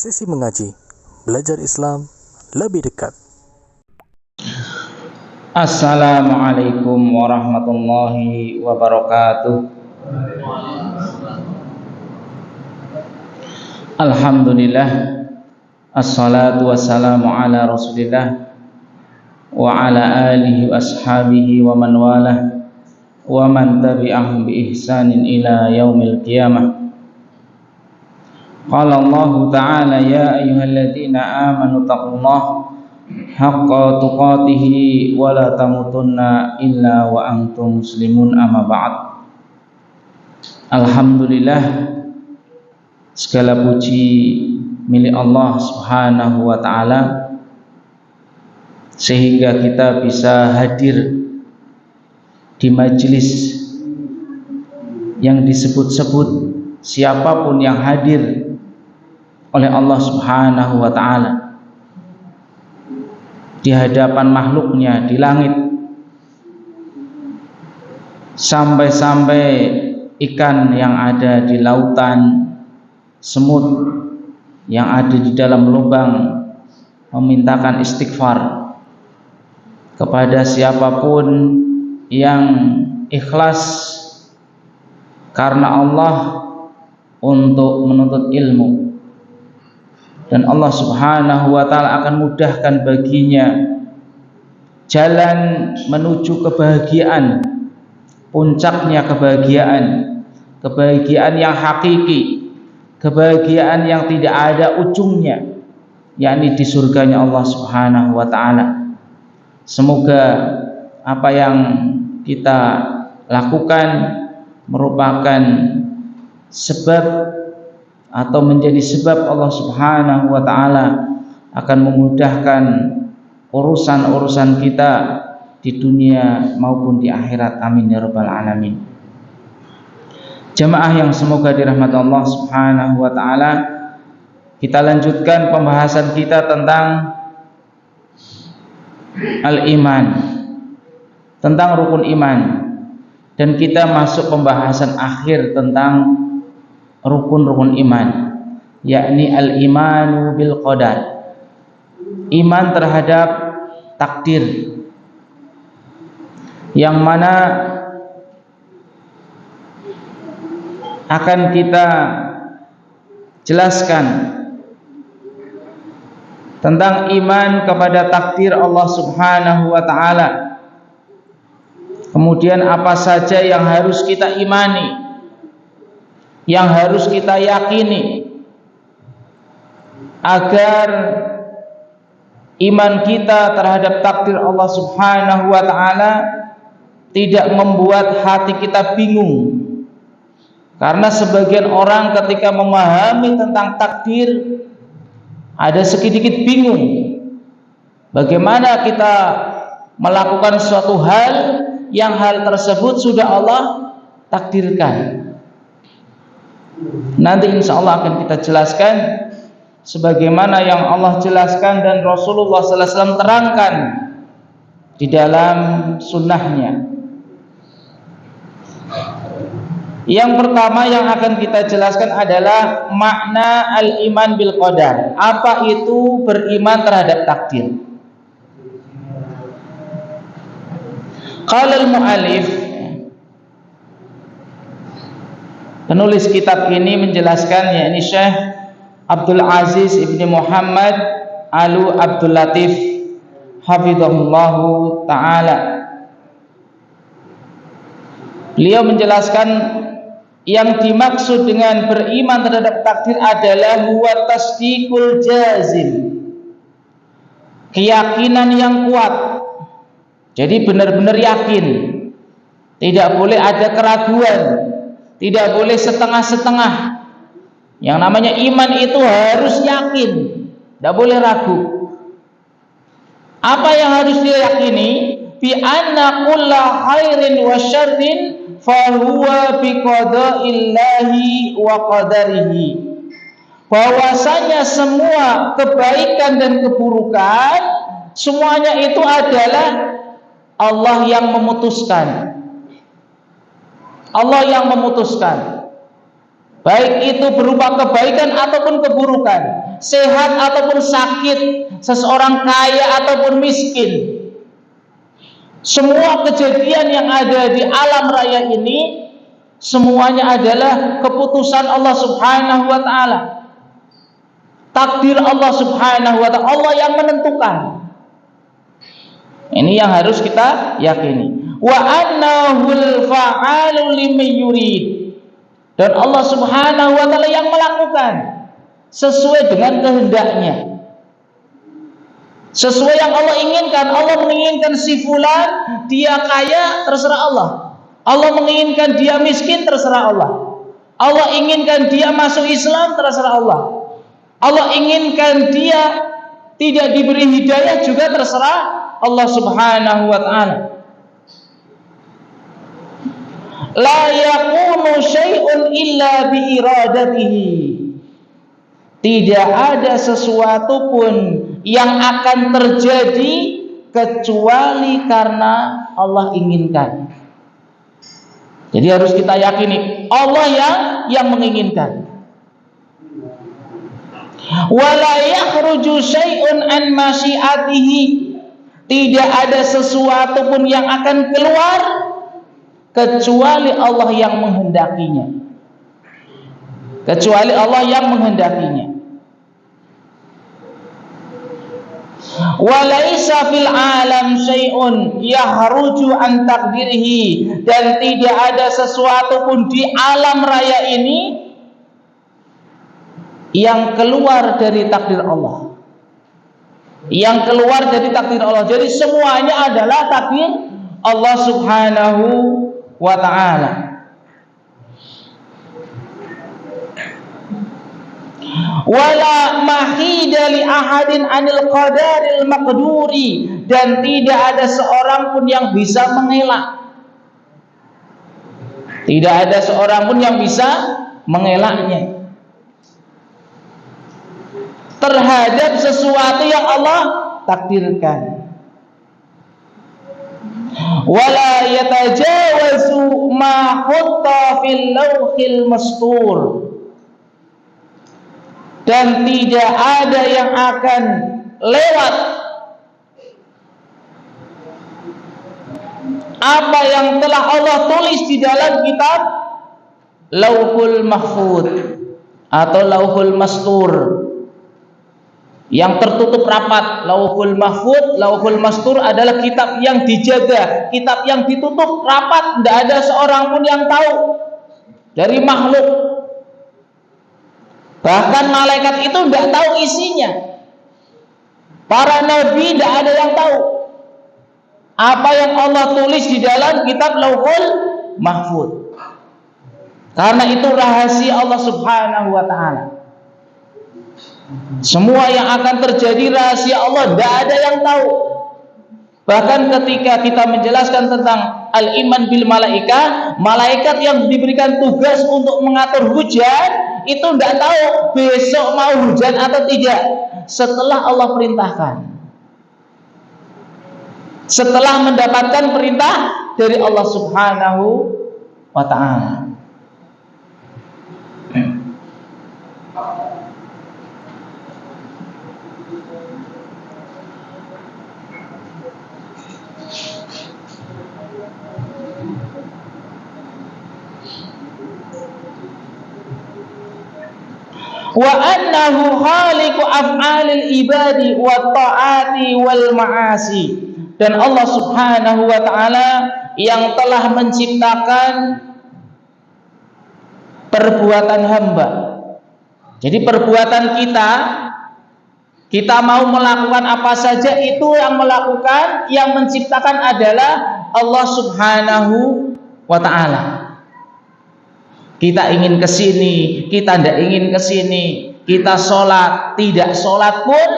Sesi mengaji, belajar Islam lebih dekat. Assalamualaikum warahmatullahi wabarakatuh. Alhamdulillah, assalatu wassalamu ala rasulillah wa ala alihi wa ashabihi wa man walah wa man tabi'ahum bi ihsanin ila yaumil qiyamah. Qala Allah ta'ala ya ayyuhalladzina amanu taqullaha haqqa tuqatihi wa la tamutunna illa wa antum muslimun, amma ba'd. Alhamdulillah, segala puji milik Allah Subhanahu wa ta'ala sehingga kita bisa hadir di majelis yang disebut-sebut siapapun yang hadir oleh Allah Subhanahu wa ta'ala di hadapan makhluknya di langit, sampai-sampai ikan yang ada di lautan, semut yang ada di dalam lubang memintakan istighfar kepada siapapun yang ikhlas karena Allah untuk menuntut ilmu. Dan Allah Subhanahu wa ta'ala akan mudahkan baginya jalan menuju kebahagiaan, puncaknya kebahagiaan yang hakiki, kebahagiaan yang tidak ada ujungnya, yakni di surganya Allah Subhanahu wa ta'ala. Semoga apa yang kita lakukan merupakan sebab atau menjadi sebab Allah Subhanahu wa ta'ala akan memudahkan urusan-urusan kita di dunia maupun di akhirat. Amin ya rabbal alamin. Jamaah yang semoga dirahmati Allah Subhanahu wa ta'ala, kita lanjutkan pembahasan kita tentang al-iman, tentang rukun iman, dan kita masuk pembahasan akhir tentang rukun-rukun iman, yakni al-imanu bil qadar, iman terhadap takdir, yang mana akan kita jelaskan tentang iman kepada takdir Allah Subhanahu wa ta'ala. Kemudian apa saja yang harus kita imani, yang harus kita yakini agar iman kita terhadap takdir Allah Subhanahu wa ta'ala tidak membuat hati kita bingung. Karena sebagian orang ketika memahami tentang takdir ada sedikit bingung bagaimana kita melakukan suatu hal yang hal tersebut sudah Allah takdirkan. Nanti insya Allah akan kita jelaskan sebagaimana yang Allah jelaskan dan Rasulullah sallallahu alaihi wasallam terangkan di dalam sunnahnya. Yang pertama yang akan kita jelaskan adalah makna al-iman bil qadar. Apa itu beriman terhadap takdir? Qala al-mu'allif, penulis kitab ini menjelaskan, yakni Syekh Abdul Aziz ibni Muhammad Alu Abdul Latif hafizahullahu ta'ala. Beliau menjelaskan yang dimaksud dengan beriman terhadap takdir adalah huwa tasdiqul jazim, keyakinan yang kuat. Jadi benar-benar yakin, tidak boleh ada keraguan, tidak boleh setengah-setengah. Yang namanya iman itu harus yakin, tidak boleh ragu. Apa yang harus diyakini? Bi anna kulla khairin wa syarrin fa huwa bi qada'illahi wa qadarihi. Bahwasanya semua kebaikan dan keburukan semuanya itu adalah Allah yang memutuskan. Allah yang memutuskan. baik itu berupa kebaikan ataupun keburukan, sehat ataupun sakit, seseorang kaya ataupun miskin. Semua kejadian yang ada di alam raya ini semuanya adalah keputusan Allah Subhanahu wa taala. Takdir Allah Subhanahu wa taala, Allah yang menentukan. Ini yang harus kita yakini. Wa annahul fa'alu liman yurid. Dan Allah Subhanahu wa taala yang melakukan sesuai dengan kehendaknya. Sesuai yang Allah inginkan. Allah menginginkan si fulan dia kaya, terserah Allah. Allah menginginkan dia miskin, terserah Allah. Allah inginkan dia masuk Islam, terserah Allah. Allah inginkan dia tidak diberi hidayah, juga terserah Allah Subhanahu wa taala. La yakunu syai'un illa bi iradatihi. Tidak ada sesuatu pun yang akan terjadi kecuali karena Allah inginkan. Jadi harus kita yakini Allah yang menginginkan. Wala yakhruju syai'un an masyiatihi. Tidak ada sesuatu pun yang akan keluar kecuali Allah yang menghendakinya. Kecuali Allah yang menghendakinya. Walaisa fil alam syai'un yahruju an takdirihi. Dan tidak ada sesuatu pun di alam raya ini yang keluar dari takdir Allah. Yang keluar dari takdir Allah. Jadi semuanya adalah takdir Allah Subhanahu wa ta'ala. Wala mahida li ahadin anil qadaril maqduri. Dan tidak ada seorang pun yang bisa mengelak. Tidak ada seorang pun yang bisa mengelaknya terhadap sesuatu yang Allah takdirkan. Wala yatajawazu ma hutta fil lauhil mastur. Dan tidak ada yang akan lewat apa yang telah Allah tulis di dalam kitab Lauhul Mahfuz atau Lauhul Mastur, yang tertutup rapat. Lauhul Mahfuz, Lauhul Mastur adalah kitab yang dijaga, kitab yang ditutup rapat, tidak ada seorang pun yang tahu dari makhluk. Bahkan malaikat itu tidak tahu isinya. Para nabi tidak ada yang tahu apa yang Allah tulis di dalam kitab Lauhul Mahfuz. Karena itu rahasia Allah Subhanahu wa ta'ala. Semua yang akan terjadi rahasia Allah, tidak ada yang tahu. Bahkan ketika kita menjelaskan tentang al-iman bil malaika, malaikat yang diberikan tugas untuk mengatur hujan, itu tidak tahu besok mau hujan atau tidak setelah Allah perintahkan. Setelah mendapatkan perintah dari Allah Subhanahu wa ta'ala. Wa annahu khaliqu af'alil ibadi wa ta'ati wal ma'asi. Dan Allah Subhanahu wa ta'ala yang telah menciptakan perbuatan hamba. Jadi perbuatan kita mau melakukan apa saja, itu yang melakukan, yang menciptakan adalah Allah Subhanahu wa ta'ala. Kita ingin ke sini, kita tidak ingin ke sini, kita sholat, tidak sholat pun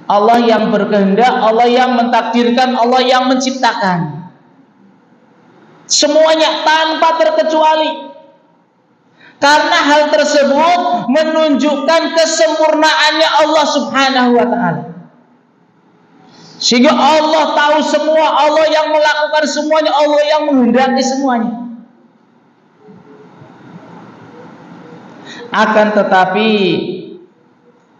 Allah yang berkehendak, Allah yang mentakdirkan, Allah yang menciptakan. Semuanya tanpa terkecuali. Karena hal tersebut menunjukkan kesempurnaannya Allah Subhanahu wa ta'ala. Sehingga Allah tahu semua, Allah yang melakukan semuanya, Allah yang menghendaki semuanya. Akan tetapi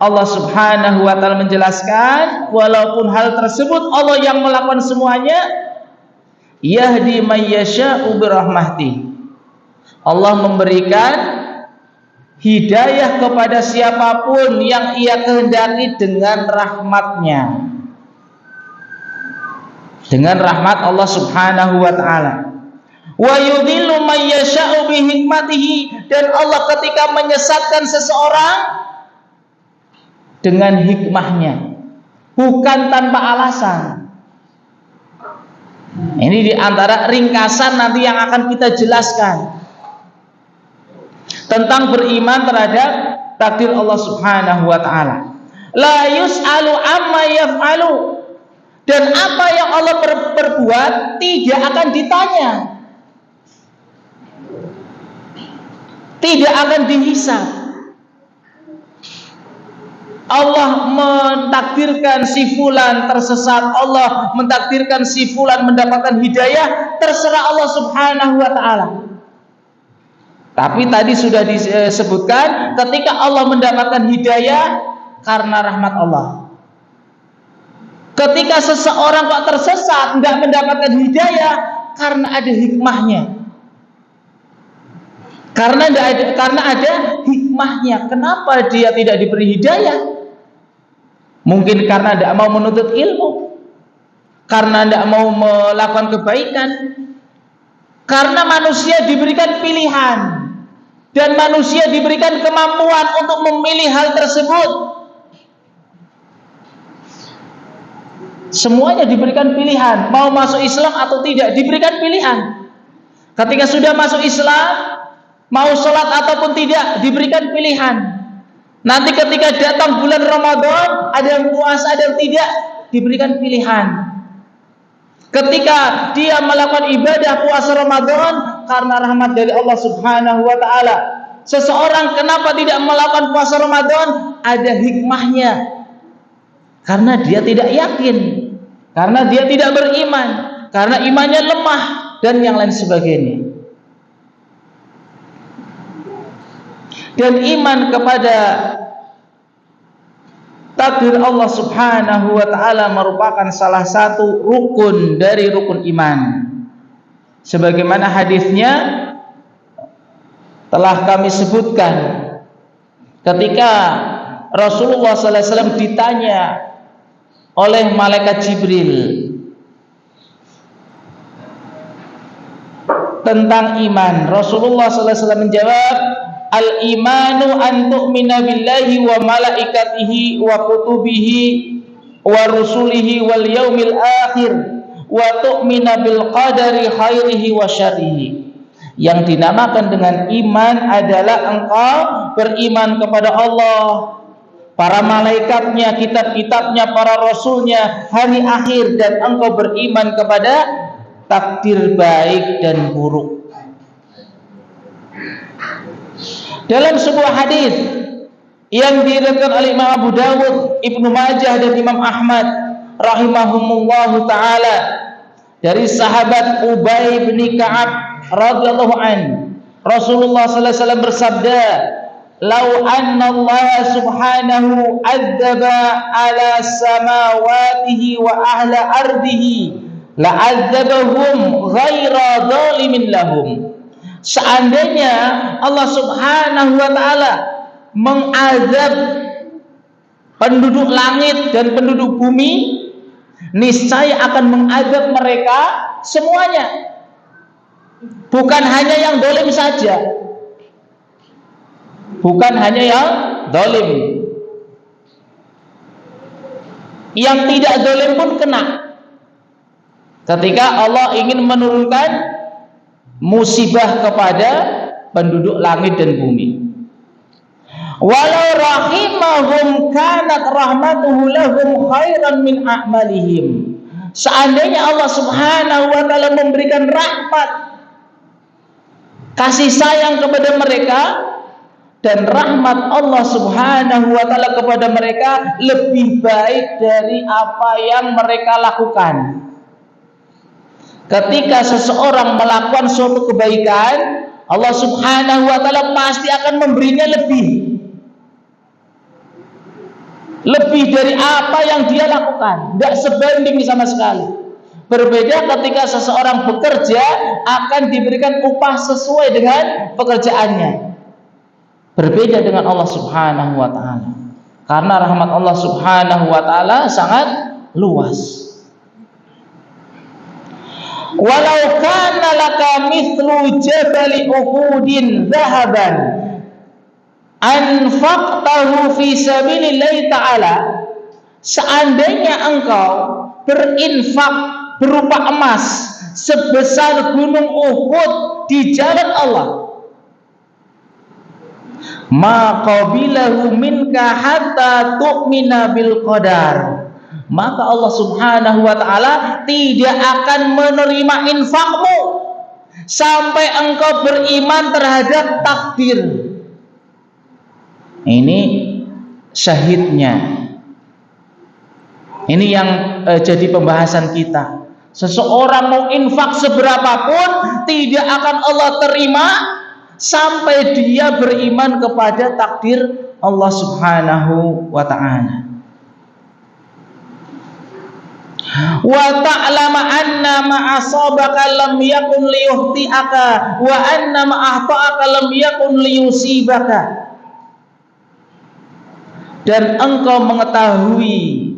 Allah Subhanahu wa taala menjelaskan, walaupun hal tersebut Allah yang melakukan semuanya, yahdi may yasha'u birahmati. Allah memberikan hidayah kepada siapapun yang Ia kehendaki dengan rahmatnya, dengan rahmat Allah Subhanahu wa taala. Wa yudhillu may yasha'u bi hikmatihi, dan Allah ketika menyesatkan seseorang dengan hikmahnya, bukan tanpa alasan. Ini diantara ringkasan nanti yang akan kita jelaskan tentang beriman terhadap takdir Allah Subhanahu wa taala. La yus'alu amma yaf'alu, dan apa yang Allah perbuat tidak akan ditanya, tidak akan dihisab. Allah mentakdirkan si fulan tersesat, Allah mentakdirkan si fulan mendapatkan hidayah, terserah Allah Subhanahu wa taala. Tapi tadi sudah disebutkan, ketika Allah mendapatkan hidayah karena rahmat Allah. Ketika seseorang kok tersesat, tidak mendapatkan hidayah, karena ada hikmahnya. Karena ada hikmahnya. Kenapa dia tidak diberi hidayah? Mungkin karena tidak mau menuntut ilmu, karena tidak mau melakukan kebaikan. Karena manusia diberikan pilihan, dan manusia diberikan kemampuan untuk memilih hal tersebut. Semuanya diberikan pilihan, mau masuk Islam atau tidak, diberikan pilihan. Ketika sudah masuk Islam, mau sholat ataupun tidak, diberikan pilihan. Nanti ketika datang bulan Ramadan, ada yang puasa, ada yang tidak, diberikan pilihan. Ketika dia melakukan ibadah puasa Ramadan karena rahmat dari Allah Subhanahu wa taala. Seseorang kenapa tidak melakukan puasa Ramadan? Ada hikmahnya. Karena dia tidak yakin, karena dia tidak beriman, karena imannya lemah, dan yang lain sebagainya. Dan iman kepada takdir Allah Subhanahu wa taala merupakan salah satu rukun dari rukun iman. Sebagaimana hadisnya telah kami sebutkan, ketika Rasulullah sallallahu alaihi wasallam ditanya oleh malaikat Jibril tentang iman, Rasulullah sallallahu alaihi wasallam menjawab, al-imanu an tu'mina billahi wa malaikatihi wa kutubihi wa rusulihi wal yaumil akhir wa tu'mina bil qadari khairihi wa syarrihi. Yang dinamakan dengan iman adalah engkau beriman kepada Allah, para malaikatnya, kitab-kitabnya, para rasulnya, hari akhir, dan engkau beriman kepada takdir baik dan buruk. Dalam sebuah hadis yang diriwayatkan oleh Imam Abu Dawud, Ibnu Majah, dan Imam Ahmad rahimahumullahu taala dari sahabat Ubay bin Ka'ab radhiyallahu an, Rasulullah sallallahu alaihi wasallam bersabda, "Lau anna Allah subhanahu adzaba ala samawatihi wa ahla ardihi la adzabahum ghaira zalimin lahum." Seandainya Allah Subhanahu wa taala mengazab penduduk langit dan penduduk bumi, niscaya akan mengazab mereka semuanya, bukan hanya yang zalim saja, bukan hanya yang zalim, yang tidak zalim pun kena. Ketika Allah ingin menurunkan musibah kepada penduduk langit dan bumi, walau rahimahum kanat rahmatuhu lahum khairan min a'malihim. Seandainya Allah Subhanahu wa taala memberikan rahmat, kasih sayang kepada mereka, dan rahmat Allah Subhanahu wa taala kepada mereka lebih baik dari apa yang mereka lakukan. Ketika seseorang melakukan suatu kebaikan, Allah Subhanahu wa ta'ala pasti akan memberinya lebih dari apa yang dia lakukan, tidak sebanding sama sekali. Berbeda ketika seseorang bekerja, akan diberikan upah sesuai dengan pekerjaannya. Berbeda dengan Allah Subhanahu wa ta'ala, karena rahmat Allah Subhanahu wa ta'ala sangat luas. Walau kana laka mithlu jabali Uhudin dhahaban anfaqtahu fi sabilillahi ta'ala, seandainya engkau berinfak berupa emas sebesar gunung Uhud di jalan Allah, ma qabilahu minka hatta tu'mina bil qadar, maka Allah Subhanahu wa ta'ala tidak akan menerima infakmu sampai engkau beriman terhadap takdir. Ini syahidnya. Ini yang jadi pembahasan kita. Seseorang mau infak seberapapun tidak akan Allah terima sampai dia beriman kepada takdir Allah Subhanahu wa ta'ala. Wa ta'lama anna ma asabaka lam yakun liyukhti'aka wa anna ma akhta'aka lam yakun liyusibaka, dan engkau mengetahui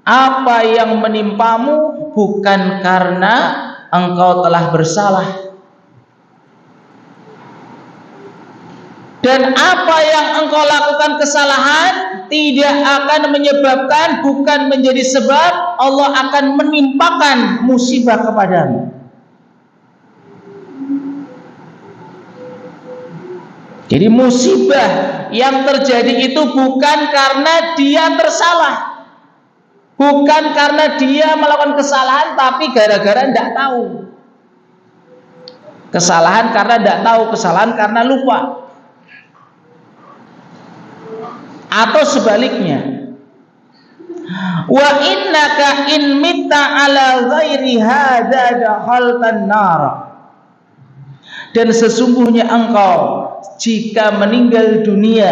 apa yang menimpamu bukan karena engkau telah bersalah, dan apa yang engkau lakukan kesalahan tidak akan menyebabkan, bukan menjadi sebab Allah akan menimpakan musibah kepadamu. Jadi musibah yang terjadi itu bukan karena dia tersalah, bukan karena dia melakukan kesalahan, tapi gara-gara tidak tahu. Kesalahan karena tidak tahu, kesalahan karena lupa, atau sebaliknya. Wa innaka in mitta ala ghairi hadza dakhaltan nar, dan sesungguhnya engkau jika meninggal dunia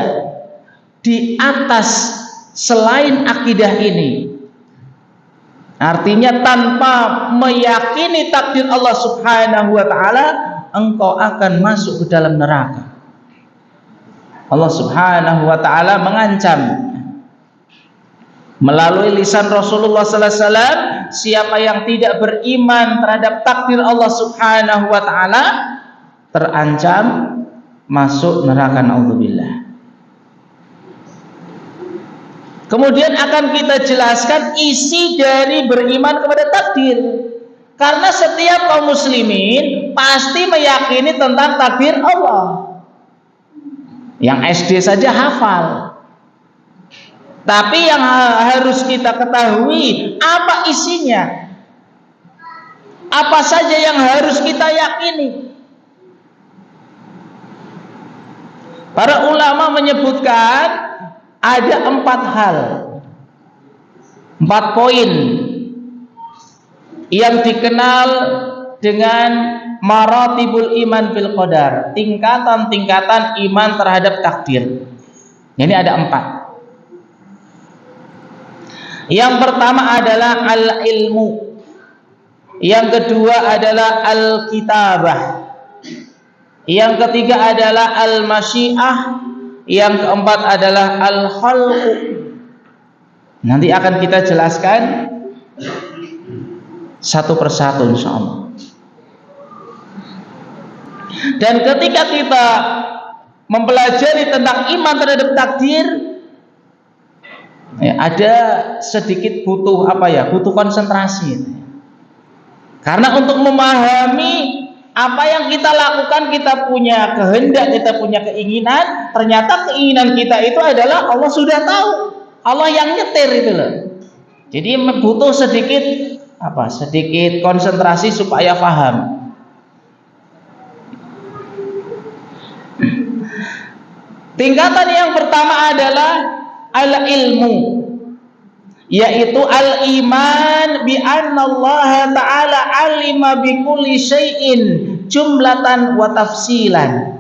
di atas selain akidah ini, artinya tanpa meyakini takdir Allah Subhanahu wa ta'ala, engkau akan masuk ke dalam neraka. Allah Subhanahu wa ta'ala mengancam melalui lisan Rasulullah sallallahu alaihi wasallam, siapa yang tidak beriman terhadap takdir Allah Subhanahu wa ta'ala terancam masuk neraka, naudzubillah. Kemudian akan kita jelaskan isi dari beriman kepada takdir, karena setiap kaum muslimin pasti meyakini tentang takdir Allah. Yang SD saja hafal. Tapi yang harus kita ketahui apa isinya, apa saja yang harus kita yakini. Para ulama menyebutkan ada 4 hal, 4 poin yang dikenal dengan maratibul iman bil qadar, tingkatan-tingkatan iman terhadap takdir. Ini ada 4. Yang pertama adalah al-ilmu, yang kedua adalah al-kitabah, yang ketiga adalah al-masyiah, yang keempat adalah al-khalqu. Nanti akan kita jelaskan satu persatu insyaallah. Dan ketika kita mempelajari tentang iman terhadap takdir, ada sedikit butuh butuh konsentrasi. Karena untuk memahami apa yang kita lakukan, kita punya kehendak, kita punya keinginan. Ternyata keinginan kita itu adalah Allah sudah tahu, Allah yang nyetir itu loh. Jadi butuh sedikit konsentrasi supaya paham. Tingkatan yang pertama adalah al-ilmu, yaitu al-iman bi anna Allah ta'ala alima bi kulli syai'in jumlatan wa tafsilan.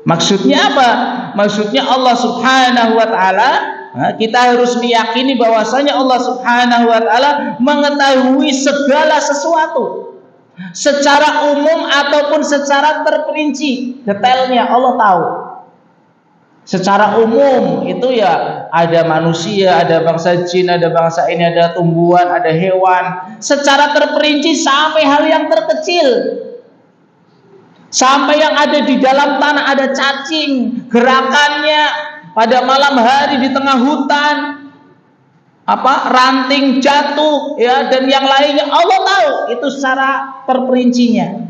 Maksudnya apa? Maksudnya Allah Subhanahu wa taala, kita harus meyakini bahwasanya Allah Subhanahu wa taala mengetahui segala sesuatu secara umum ataupun secara terperinci. Detailnya Allah tahu. Secara umum itu ya ada manusia, ada bangsa jin, ada bangsa ini, ada tumbuhan, ada hewan. Secara terperinci sampai hal yang terkecil. Sampai yang ada di dalam tanah, ada cacing, gerakannya pada malam hari di tengah hutan, ranting jatuh, ya, dan yang lainnya Allah tahu itu secara terperincinya.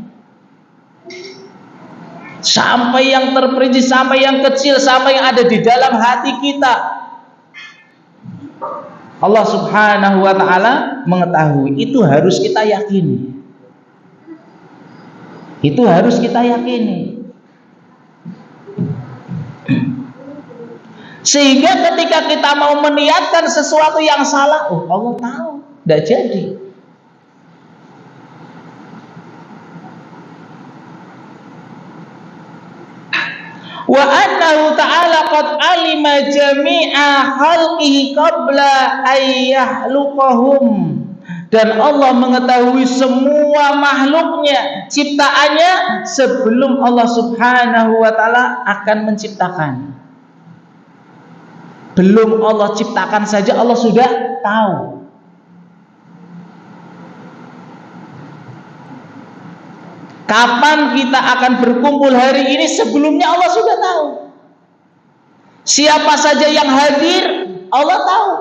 Sampai yang terperinci, sampai yang kecil, sampai yang ada di dalam hati kita, Allah Subhanahu wa ta'ala mengetahui. Itu harus kita yakini. Itu harus kita yakini. Sehingga ketika kita mau meniatkan sesuatu yang salah, Allah tahu, tidak jadi. Wa annahu ta'ala qad alima jami'a khalqihi qabla ayyahluqahum. Dan Allah mengetahui semua makhluknya, ciptaannya, sebelum Allah Subhanahu wa ta'ala akan menciptakan. Belum Allah ciptakan saja Allah sudah tahu. Kapan kita akan berkumpul hari ini, sebelumnya Allah sudah tahu. Siapa saja yang hadir Allah tahu.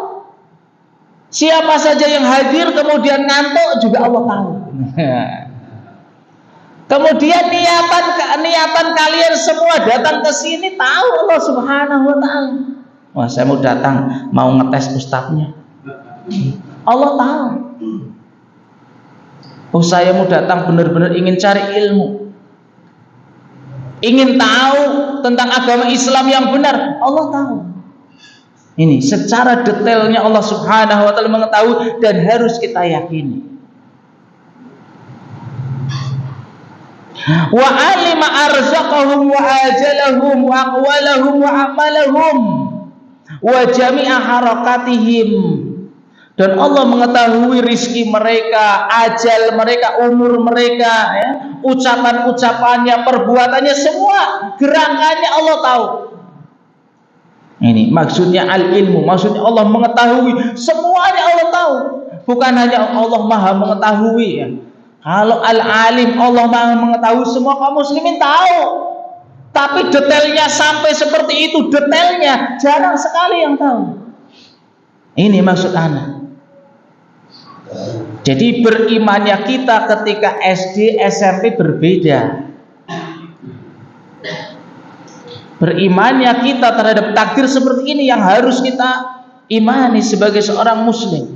Siapa saja yang hadir kemudian ngantuk juga Allah tahu. Kemudian niatan kalian semua datang ke sini tahu Allah Subhanahu wa ta'ala. Wah, saya mau datang mau ngetes ustadznya. Allah tahu. Saya mau datang benar-benar ingin cari ilmu, ingin tahu tentang agama Islam yang benar. Allah tahu. Ini secara detailnya Allah Subhanahu wa ta'ala mengetahui dan harus kita yakini. Wa alima arzaqahum wa ajalahum wa aqwalahum wa amalahum wa jami'a harakatihim. Dan Allah mengetahui rizki mereka, ajal mereka, umur mereka, ya, ucapan-ucapannya, perbuatannya, semua gerakannya Allah tahu. Ini maksudnya al-ilmu, maksudnya Allah mengetahui semuanya, Allah tahu. Bukan hanya Allah maha mengetahui, ya. Kalau al-alim, Allah maha mengetahui, semua kaum muslimin tahu. Tapi detailnya sampai seperti itu, detailnya jarang sekali yang tahu. Ini maksud anak. Jadi berimannya kita ketika SD, SMP berbeda. Berimannya kita terhadap takdir seperti ini yang harus kita imani sebagai seorang muslim.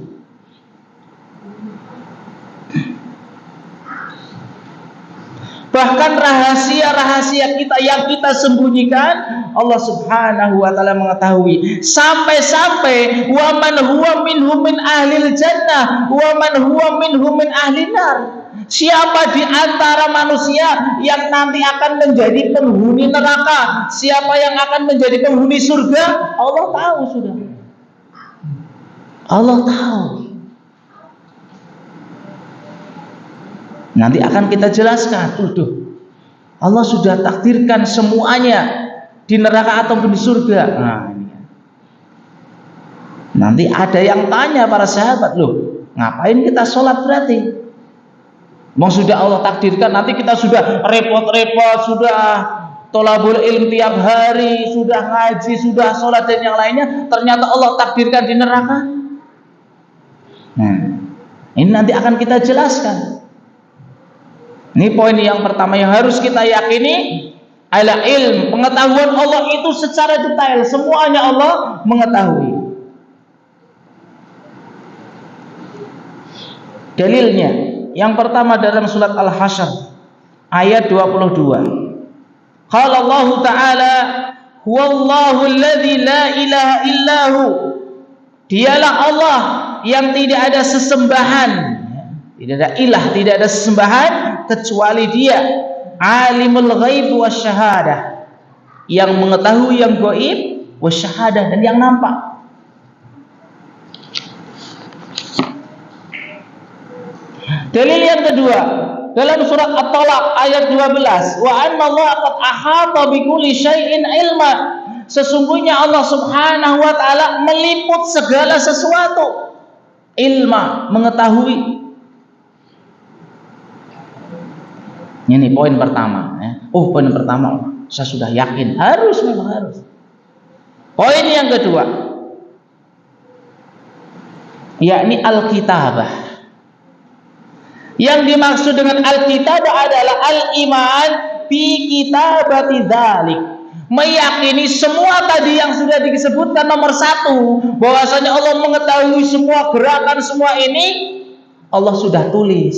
Bahkan rahasia-rahasia kita yang kita sembunyikan, Allah Subhanahu wa ta'ala mengetahui. Sampai-sampai wa man huwa minhum min ahlil jannah wa man huwa minhum min ahlin nar. Siapa di antara manusia yang nanti akan menjadi penghuni neraka, siapa yang akan menjadi penghuni surga, Allah tahu sudah. Allah tahu. Nanti akan kita jelaskan. Allah sudah takdirkan semuanya di neraka ataupun di surga. Nanti ada yang tanya para sahabat, loh, ngapain kita sholat berarti? Mau sudah Allah takdirkan, nanti kita sudah repot-repot, sudah tolabul ilm tiap hari, sudah ngaji, sudah sholat dan yang lainnya, ternyata Allah takdirkan di neraka. Ini nanti akan kita jelaskan. Ini poin yang pertama yang harus kita yakini, ala ilm, pengetahuan Allah itu secara detail, semuanya Allah mengetahui. Dalilnya yang pertama dalam surat Al-Hasyr ayat 22. Qala Allah Ta'ala, huwallahu alladzi la ilaha illahu Dialah Allah yang tidak ada sesembahan, tidak ada ilah, tidak ada sesembahan kecuali Dia. Alimul ghaib wasyahadah, yang mengetahui yang gaib, wasyahadah, dan yang nampak. Dalil yang kedua dalam surat At-Talaq ayat 12, wa anna Allah qad ahata bi kulli syai'in ilma. Sesungguhnya Allah Subhanahu wa taala meliput segala sesuatu. Ilma, mengetahui. Ini poin pertama ya. Poin pertama saya sudah yakin, memang harus. Poin yang kedua, yakni al-kitabah. Yang dimaksud dengan al-kitabah adalah al-iman bi kitabati dzalik. Meyakini semua tadi yang sudah disebutkan nomor 1, bahwasanya Allah mengetahui semua gerakan semua ini, Allah sudah tulis.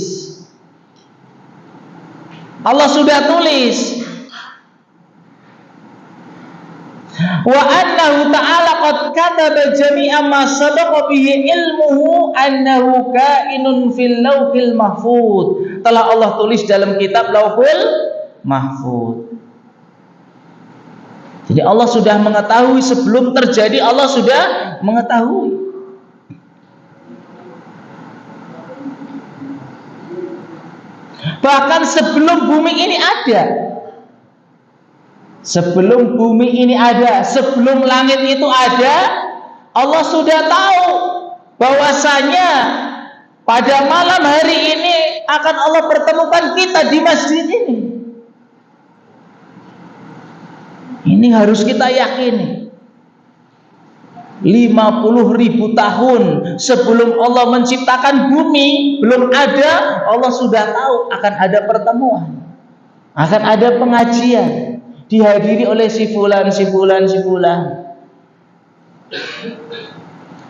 Allah sudah tulis. Wa annahu ta'ala qad kataba jami'a ma sabaqa bihi ilmuhu annahu kainun fil lauhil mahfuz. Telah Allah tulis dalam kitab Lauhul Mahfuz. Jadi Allah sudah mengetahui sebelum terjadi, Allah sudah mengetahui. Bahkan sebelum bumi ini ada, sebelum bumi ini ada, sebelum langit itu ada, Allah sudah tahu bahwasanya pada malam hari ini akan Allah pertemukan kita di masjid ini. Ini harus kita yakini. 50.000 tahun sebelum Allah menciptakan bumi, belum ada, Allah sudah tahu akan ada pertemuan, akan ada pengajian, dihadiri oleh si fulan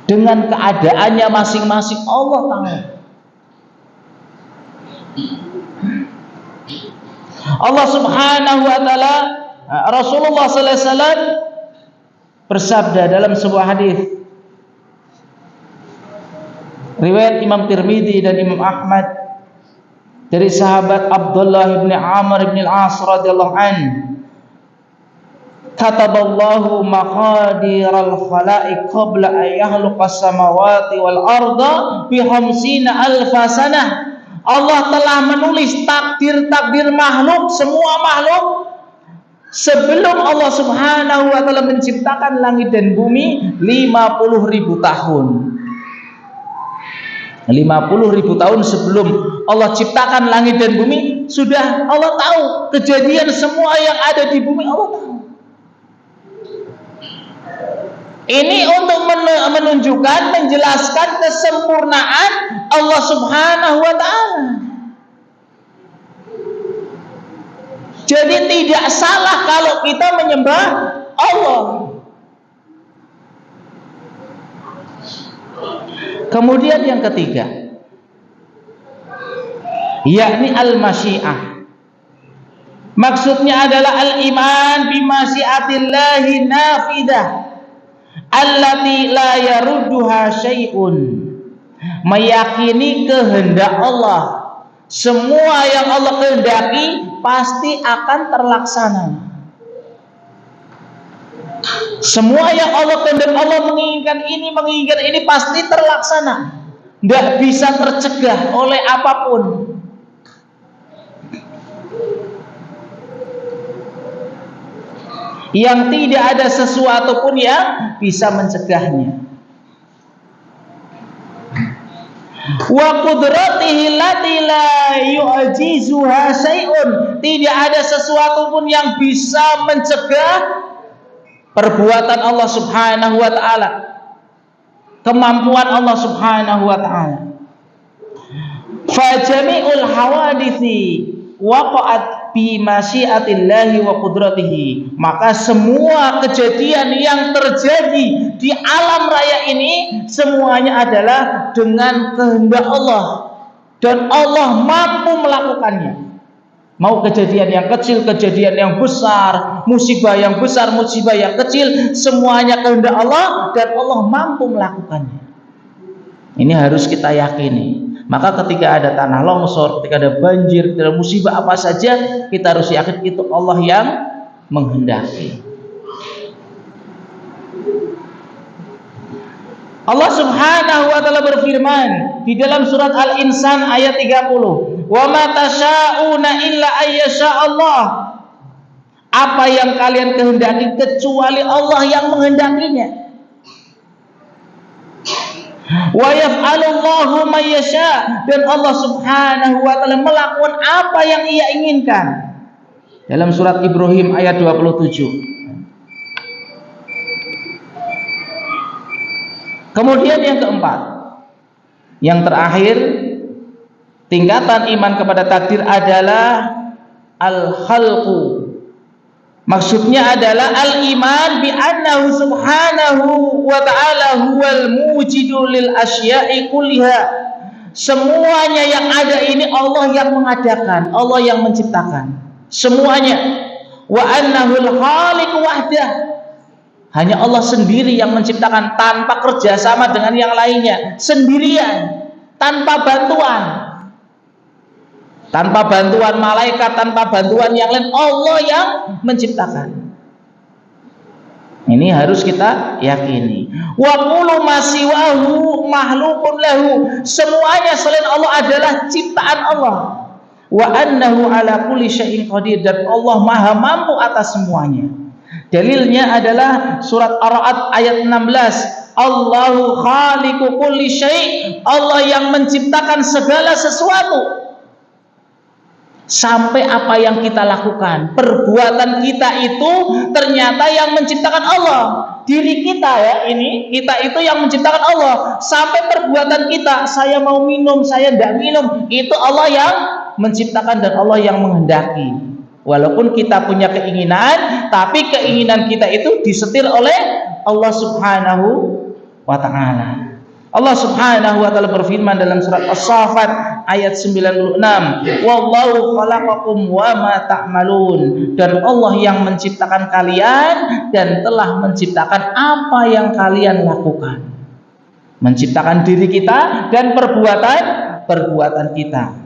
dengan keadaannya masing-masing. Allah tahu. Allah Subhanahu wa taala, Rasulullah sallallahu alaihi wasallam bersabda dalam sebuah hadis riwayat Imam Tirmidzi dan Imam Ahmad dari sahabat Abdullah bin Amr bin Al-As radhiyallahu anhu, kataballahu maqadiral khalaiq qabla an yakhluqas samawati wal arda bi 50,000 sanah. Allah telah menulis takdir-takdir makhluk, semua makhluk, sebelum Allah Subhanahu wa taala menciptakan langit dan bumi 50.000 tahun. 50.000 tahun sebelum Allah ciptakan langit dan bumi, sudah Allah tahu kejadian semua yang ada di bumi, Allah tahu. Ini untuk menunjukkan, menjelaskan kesempurnaan Allah Subhanahu wa taala. Jadi tidak salah kalau kita menyembah Allah. Kemudian yang ketiga, yakni al-masyiah. Maksudnya adalah al-iman bi masyiatillahi nafidah allati la yarudduha syai'un. Meyakini kehendak Allah, semua yang Allah kehendaki pasti akan terlaksana. Semua yang Allah kehendaki, Allah menginginkan ini pasti terlaksana. Tidak bisa tercegah oleh apapun. Yang tidak ada sesuatu pun yang bisa mencegahnya. Wa qudratihi allati la yu'jizuha syai'un. Tidak ada sesuatu pun yang bisa mencegah perbuatan Allah Subhanahu wa taala, kemampuan Allah Subhanahu wa taala. Fa jami'ul hawadithi waqa'at bi masyiatillahi wa qudratihi. Maka semua kejadian yang terjadi di alam raya ini semuanya adalah dengan kehendak Allah, dan Allah mampu melakukannya. Mau kejadian yang kecil, kejadian yang besar, musibah yang besar, musibah yang kecil, semuanya kehendak Allah dan Allah mampu melakukannya. Ini harus kita yakini. Maka ketika ada tanah longsor, ketika ada banjir, ketika ada musibah apa saja, kita harus yakin itu Allah yang menghendaki. Allah Subhanahu wa taala berfirman di dalam surat Al-Insan ayat 30, "Wa ma tasyauna illa ayyasha Allah." Apa yang kalian kehendaki kecuali Allah yang menghendakinya. Wa yaf'alullahu ma yasha, dan Allah Subhanahu wa taala melakukan apa yang Ia inginkan. Dalam surat Ibrahim ayat 27. Kemudian yang keempat, yang terakhir, tingkatan iman kepada takdir adalah al-khalqu. Maksudnya adalah al-iman bi annahu subhanahu wa ta'ala huwal mujidu lil asya'i kulliha. Semuanya yang ada ini Allah yang mengadakan, Allah yang menciptakan semuanya. Wa annahul khaliqu wahdah. Hanya Allah sendiri yang menciptakan tanpa kerjasama dengan yang lainnya, sendirian, tanpa bantuan. Tanpa bantuan malaikat, tanpa bantuan yang lain, Allah yang menciptakan. Ini harus kita yakini. Wa kullu ma siwahu mahlukun lahu. Semuanya selain Allah adalah ciptaan Allah. Wa annahu ala kulli syai'in qadir, dan Allah Maha mampu atas semuanya. Dalilnya adalah surat Ar-Ra'd ayat 16. Allahu khaliqu kulli syai'. Allah yang menciptakan segala sesuatu. Sampai apa yang kita lakukan, perbuatan kita itu ternyata yang menciptakan Allah. Diri kita ya, ini kita itu yang menciptakan Allah. Sampai perbuatan kita, saya mau minum, saya tidak minum, itu Allah yang menciptakan dan Allah yang menghendaki. Walaupun kita punya keinginan, tapi keinginan kita itu disetir oleh Allah Subhanahu wa ta'ala. Allah Subhanahu wa ta'ala berfirman dalam surat As-Saffat ayat 96, "Wallahu khalaqakum wa ma ta'malun." Dan Allah yang menciptakan kalian dan telah menciptakan apa yang kalian lakukan. Menciptakan diri kita dan perbuatan kita.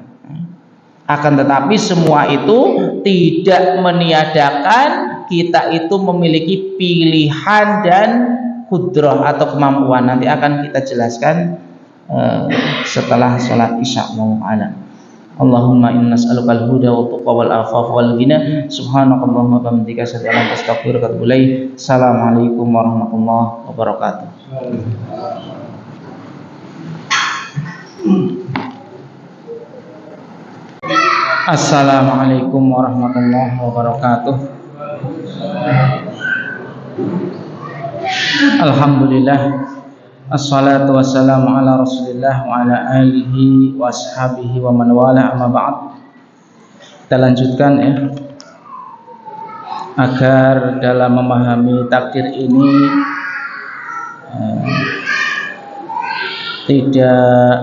Akan tetapi semua itu tidak meniadakan kita itu memiliki pilihan dan kudrah atau kemampuan. Nanti akan kita jelaskan setelah sholat isya. Allahumma inna nas'alukal huda wa tuqa wal afaf wal ghina. Subhanakallahumma wa bihamdika asyhadu an la ilaha illa anta astaghfiruka wa atubu ilaik. Assalamualaikum warahmatullahi wabarakatuh. Assalamualaikum warahmatullahi wabarakatuh. Alhamdulillah, assalatu wassalamu ala rasulillah wa ala alihi wa ashabihi wa man wala, amma ba'd. Kita lanjutkan ya, agar dalam memahami takdir ini tidak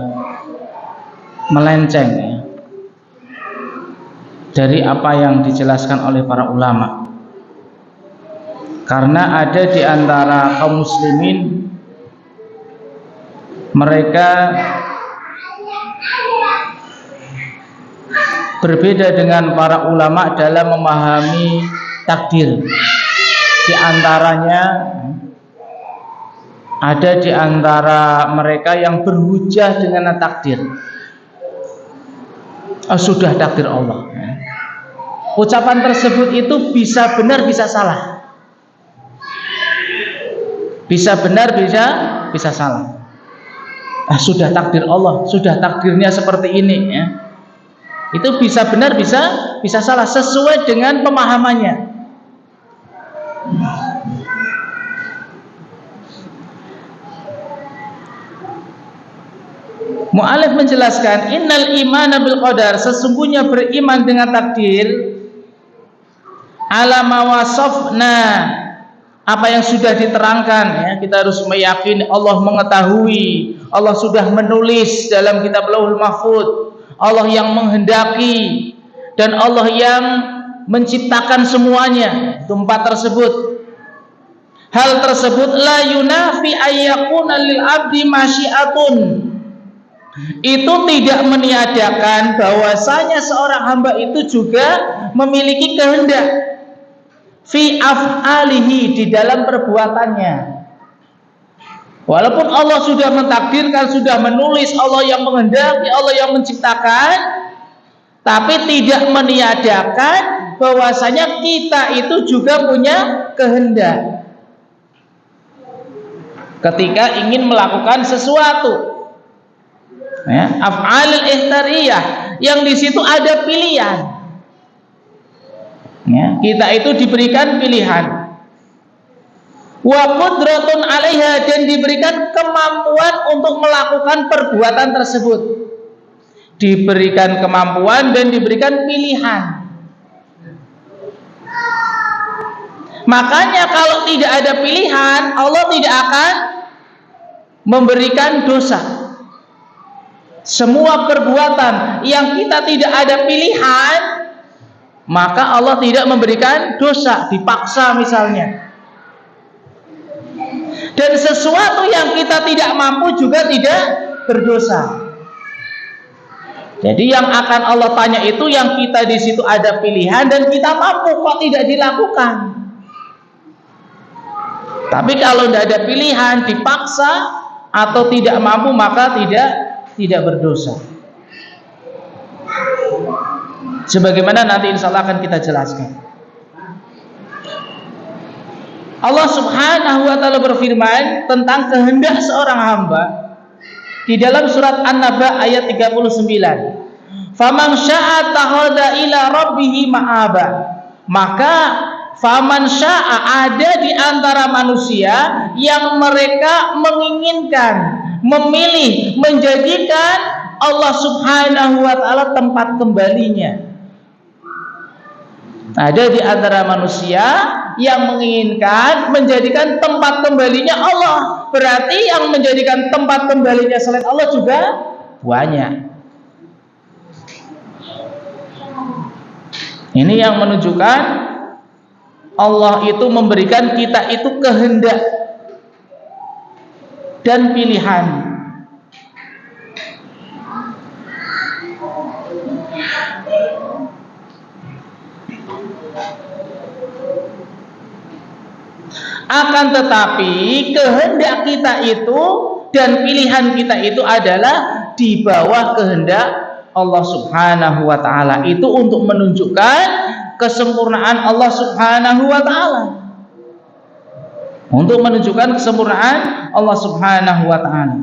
melenceng ya dari apa yang dijelaskan oleh para ulama. Karena ada di antara kaum muslimin, mereka berbeda dengan para ulama dalam memahami takdir. Di antaranya ada di antara mereka yang berhujjah dengan takdir. Sudah takdir Allah. Ucapan tersebut itu bisa benar bisa salah. Bisa benar bisa salah. Sudah takdir Allah, sudah takdirnya seperti ini ya. Itu bisa benar bisa salah sesuai dengan pemahamannya. Mu'alif menjelaskan, innal imana bil qadar, sesungguhnya beriman dengan takdir, ala mawasofna, apa yang sudah diterangkan ya, kita harus meyakini Allah mengetahui, Allah sudah menulis dalam kitab Lauhul Mahfuz, Allah yang menghendaki, dan Allah yang menciptakan semuanya. Itu 4 tersebut. Hal tersebut la yunafi ayyakuna lil abdi masyiatun. Itu tidak meniadakan bahwasanya seorang hamba itu juga memiliki kehendak fi af'alihi, di dalam perbuatannya. Walaupun Allah sudah mentakdirkan, sudah menulis, Allah yang menghendaki, Allah yang menciptakan, tapi tidak meniadakan bahwasanya kita itu juga punya kehendak ketika ingin melakukan sesuatu. Ya, af'alil ihtariyah, yang di situ ada pilihan. Ya, kita itu diberikan pilihan. Wa qudratun 'alaiha, dan diberikan kemampuan untuk melakukan perbuatan tersebut. Diberikan kemampuan dan diberikan pilihan. Makanya kalau tidak ada pilihan, Allah tidak akan memberikan dosa. Semua perbuatan yang kita tidak ada pilihan, maka Allah tidak memberikan dosa, dipaksa misalnya. Dan sesuatu yang kita tidak mampu juga tidak berdosa. Jadi yang akan Allah tanya itu yang kita di situ ada pilihan dan kita mampu, kok tidak dilakukan. Tapi kalau tidak ada pilihan, dipaksa atau tidak mampu, maka tidak berdosa. Sebagaimana nanti insya Allah akan kita jelaskan. Allah Subhanahu wa ta'ala berfirman tentang kehendak seorang hamba di dalam surat An-Naba ayat 39. Faman syaa takhadha ila rabbih ma'aba. Maka faman syaa, ada di antara manusia yang mereka menginginkan, memilih, menjadikan Allah Subhanahu wa ta'ala tempat kembalinya. Ada di antara manusia yang menginginkan menjadikan tempat kembalinya Allah. Berarti yang menjadikan tempat kembalinya selain Allah juga banyak. Ini yang menunjukkan Allah itu memberikan kita itu kehendak dan pilihan. Akan tetapi kehendak kita itu dan pilihan kita itu adalah di bawah kehendak Allah Subhanahu wa ta'ala. Itu untuk menunjukkan kesempurnaan Allah Subhanahu wa ta'ala. Untuk menunjukkan kesempurnaan Allah Subhanahu wa ta'ala.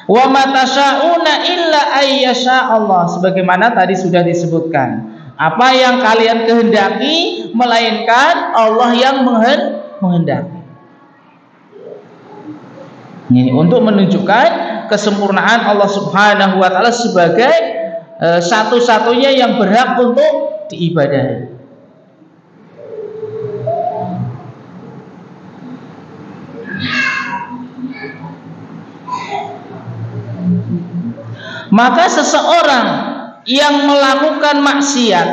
Wa ma tasyauna illa ayyasha Allah, sebagaimana tadi sudah disebutkan. Apa yang kalian kehendaki melainkan Allah yang menghendaki. Ini untuk menunjukkan kesempurnaan Allah Subhanahu wa ta'ala sebagai satu-satunya yang berhak untuk diibadahi. Maka seseorang yang melakukan maksiat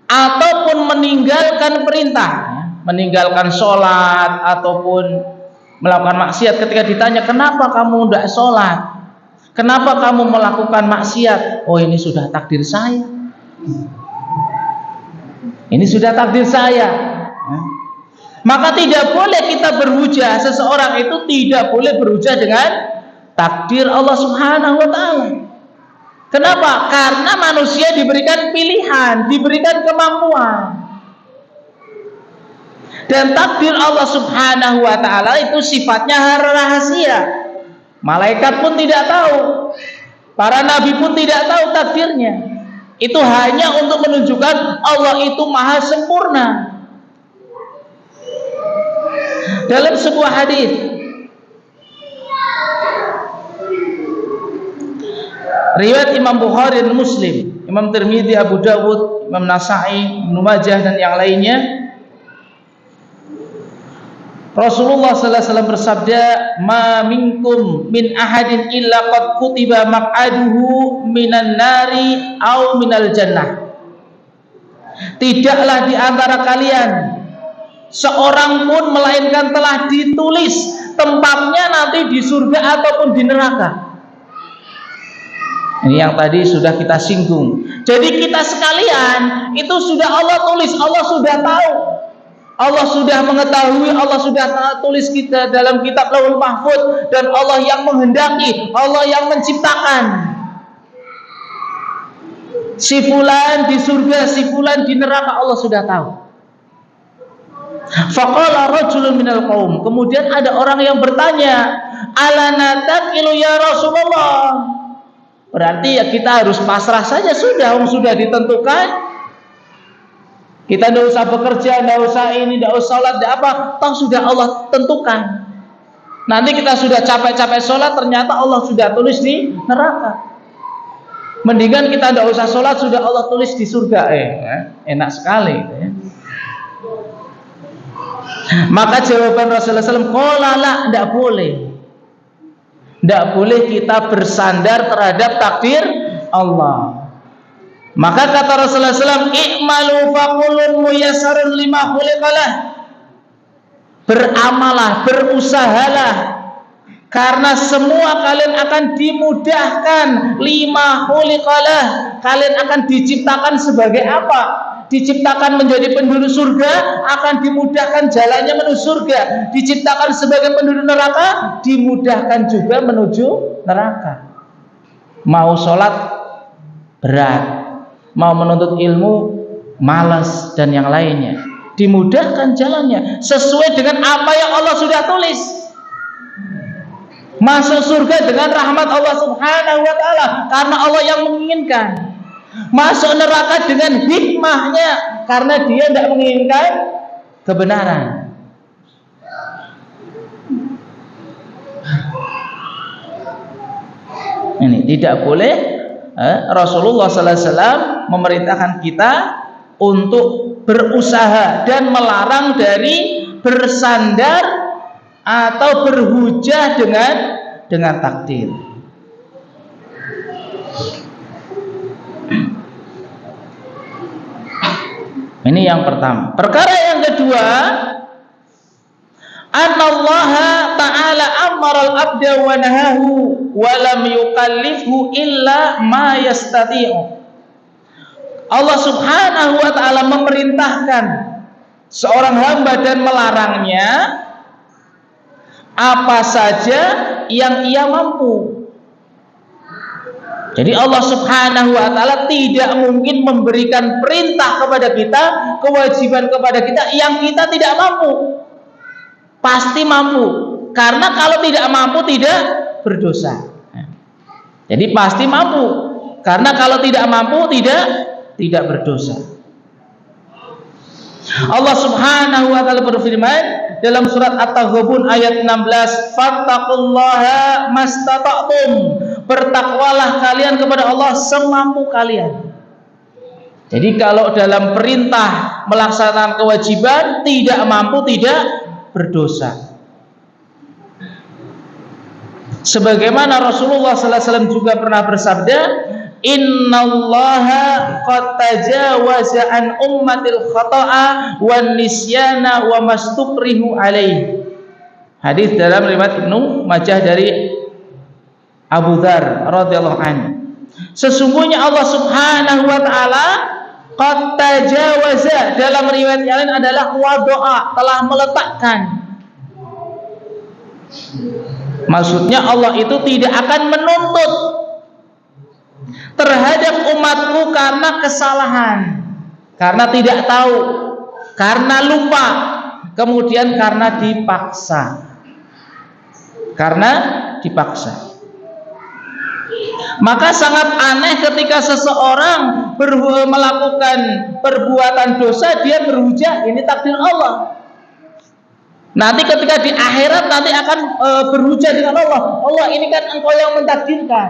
ataupun meninggalkan perintah, meninggalkan sholat ataupun melakukan maksiat, ketika ditanya kenapa kamu tidak sholat, kenapa kamu melakukan maksiat, oh ini sudah takdir saya, ini sudah takdir saya. Maka tidak boleh kita berhujah, seseorang itu tidak boleh berhujah dengan takdir Allah Subhanahu wa ta'ala. Kenapa? Karena manusia diberikan pilihan, diberikan kemampuan. Dan takdir Allah Subhanahu wa ta'ala itu sifatnya rahasia. Malaikat pun tidak tahu, para nabi pun tidak tahu takdirnya. Itu hanya untuk menunjukkan Allah itu maha sempurna. Dalam sebuah hadis, riwayat Imam Bukhari dan Muslim, Imam Tirmidzi, Abu Dawud, Imam Nasa'i, Ibnu Majah dan yang lainnya, Rasulullah sallallahu alaihi wasallam bersabda, "Ma minkum min ahadin illa qad kutiba maq'aduhu minan nari au minal jannah." Tidaklah di antara kalian seorang pun melainkan telah ditulis tempatnya nanti di surga ataupun di neraka. Ini yang tadi sudah kita singgung. Jadi kita sekalian itu sudah Allah tulis, Allah sudah tahu. Allah sudah mengetahui, Allah sudah tulis kita dalam kitab Lauhul Mahfuz, dan Allah yang menghendaki, Allah yang menciptakan. Si fulan di surga, si fulan di neraka, Allah sudah tahu. Faqala rajulun minal qaum, kemudian ada orang yang bertanya, "Alana taqilu ya Rasulullah?" Berarti ya kita harus pasrah saja, sudah ditentukan. Kita tidak usah bekerja, tidak usah ini, tidak usah sholat, tidak apa, toh sudah Allah tentukan. Nanti kita sudah capek-capek sholat, ternyata Allah sudah tulis di neraka. Mendingan kita tidak usah sholat, sudah Allah tulis di surga. Enak sekali. Maka jawaban Rasulullah SAW, qala la, tidak boleh. Tidak boleh kita bersandar terhadap takdir Allah. Maka kata Rasulullah SAW, "I'malu faqulun muyassarun lima khuliqalah." Beramalah, berusahalah, karena semua kalian akan dimudahkan. Lima khuliqalah, kalian akan diciptakan sebagai apa? Diciptakan menjadi penduduk surga, akan dimudahkan jalannya menuju surga. Diciptakan sebagai penduduk neraka, dimudahkan juga menuju neraka. Mau sholat berat, mau menuntut ilmu malas, dan yang lainnya, dimudahkan jalannya sesuai dengan apa yang Allah sudah tulis. Masuk surga dengan rahmat Allah Subhanahu wa ta'ala, karena Allah yang menginginkan. Masuk neraka dengan hikmahnya, karena dia tidak menginginkan kebenaran. Ini tidak boleh. Rasulullah sallallahu alaihi wasallam memerintahkan kita untuk berusaha dan melarang dari bersandar atau berhujah dengan takdir. Ini yang pertama. Perkara yang kedua, Anallaha ta'ala amara al-abda wa nahahu wa lam yukallifhu illa ma yastati'u. Allah Subhanahu wa ta'ala memerintahkan seorang hamba dan melarangnya apa saja yang ia mampu. Jadi Allah Subhanahu wa ta'ala tidak mungkin memberikan perintah kepada kita, kewajiban kepada kita yang kita tidak mampu. Pasti mampu, karena kalau tidak mampu tidak berdosa. Jadi pasti mampu, karena kalau tidak mampu tidak berdosa. Allah Subhanahu wa ta'ala berfirman dalam surat At-Taghabun ayat 16, "Fattaqullaha mastata'tum." Bertakwalah kalian kepada Allah semampu kalian. Jadi kalau dalam perintah melaksanakan kewajiban tidak mampu tidak berdosa. Sebagaimana Rasulullah sallallahu alaihi wasallam juga pernah bersabda, "Innallaha qad tajawaza an ummatil khata'a wan nisyana wa mastukrihu alaih." Hadis dalam riwayat Ibnu Majah dari Abu Dzar radhiyallahu anhu. Sesungguhnya Allah Subhanahu wa taala qad tajawaza, dalam riwayat yang lain adalah wada'a, telah meletakkan. Maksudnya Allah itu tidak akan menuntut terhadap umatku karena kesalahan, karena tidak tahu, karena lupa, kemudian karena dipaksa. Maka sangat aneh ketika seseorang melakukan perbuatan dosa, dia berhujah ini takdir Allah. Nanti ketika di akhirat nanti akan berhujah dengan Allah. Allah, ini kan engkau yang mentakdirkan.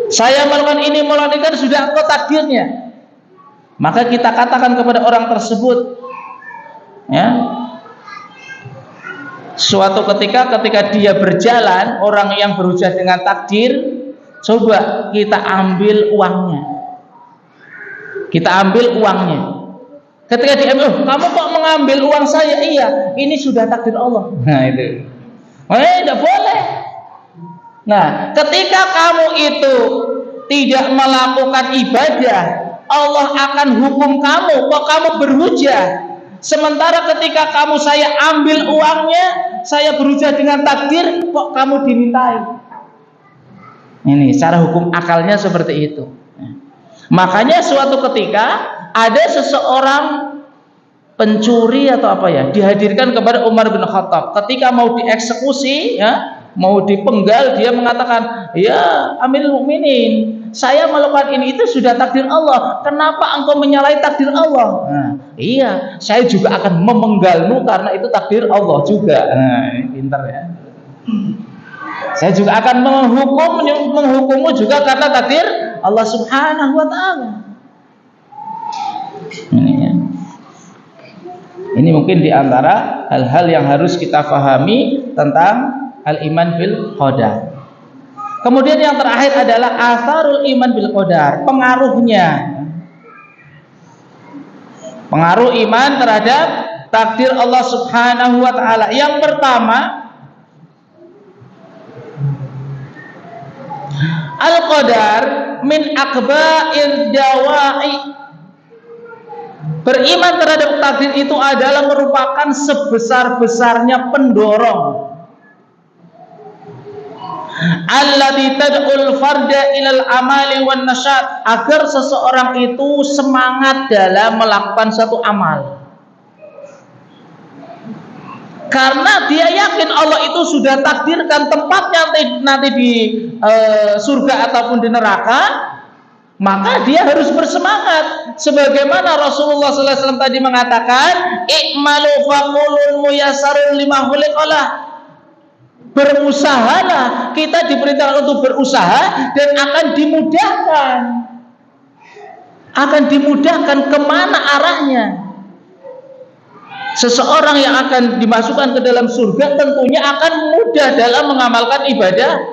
Saya melakukan ini kan sudah engkau takdirnya. Maka kita katakan kepada orang tersebut, Ya. Suatu ketika dia berjalan, orang yang berujar dengan takdir, coba kita ambil uangnya. Ketika diambil, kamu kok mengambil uang saya? Iya, ini sudah takdir Allah. Nah itu, tidak boleh. Nah, ketika kamu itu tidak melakukan ibadah, Allah akan hukum kamu. Kok kamu berhujah? Sementara ketika saya ambil uangnya, saya berujar dengan takdir, kok kamu dimintai? Ini secara hukum akalnya seperti itu. Makanya suatu ketika ada seseorang pencuri atau apa ya, dihadirkan kepada Umar bin Khattab. Ketika mau dieksekusi, ya, mau dipenggal, dia mengatakan, ya Amirul Mukminin, saya melakukan ini itu sudah takdir Allah. Kenapa engkau menyalahi takdir Allah? Nah, iya, saya juga akan memenggalmu karena itu takdir Allah juga. Nah, ini pintar ya. Saya juga akan menghukummu juga karena takdir Allah Subhanahu wa taala. Ini ya. Ini mungkin diantara hal-hal yang harus kita pahami tentang al-iman bil qadar. Kemudian yang terakhir adalah atharul iman bil qadar, pengaruhnya. Pengaruh iman terhadap takdir Allah Subhanahu wa taala. Yang pertama, al-qadar min akba'il dawa'i. Beriman terhadap takdir itu adalah merupakan sebesar-besarnya pendorong alladzi tad'ul farda ilal amali wan nasyat, agar seseorang itu semangat dalam melakukan satu amal. Karena dia yakin Allah itu sudah takdirkan tempatnya nanti di surga ataupun di neraka, maka dia harus bersemangat. Sebagaimana Rasulullah SAW tadi mengatakan, "I'malu faqulun muyassarun lima khuliqalah." Berusahalah, kita diperintahkan untuk berusaha dan akan dimudahkan kemana arahnya. Seseorang yang akan dimasukkan ke dalam surga tentunya akan mudah dalam mengamalkan ibadah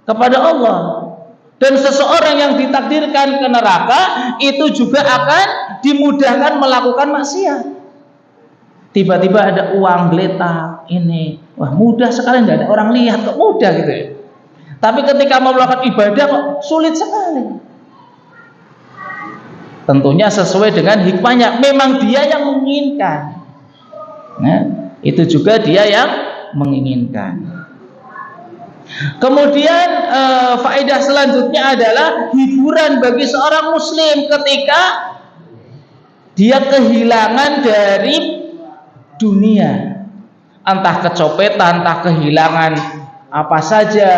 kepada Allah. Dan seseorang yang ditakdirkan ke neraka itu juga akan dimudahkan melakukan maksiat. Tiba-tiba ada uang geletak ini, wah mudah sekali, nggak ada orang lihat, kok mudah gitu ya. Tapi ketika mau melakukan ibadah kok sulit sekali. Tentunya sesuai dengan hikmahnya. Memang dia yang menginginkan. Nah, itu juga dia yang menginginkan. Kemudian faedah selanjutnya adalah hiburan bagi seorang muslim ketika dia kehilangan dari dunia, entah kecopetan, entah kehilangan apa saja.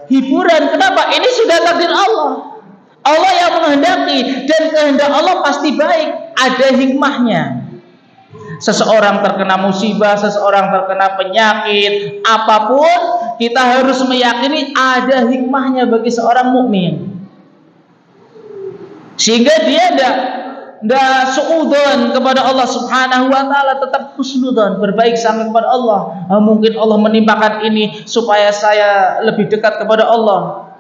Hiburan, kenapa? Ini sudah takdir Allah. Allah yang menghendaki, dan kehendak Allah pasti baik, ada hikmahnya. Seseorang terkena musibah, seseorang terkena penyakit, apapun, kita harus meyakini ada hikmahnya bagi seorang mukmin. Sehingga dia tidak suudzon kepada Allah Subhanahu wa taala, tetap husnudzon, berbaik sangka kepada Allah. Mungkin Allah menimpakan ini supaya saya lebih dekat kepada Allah,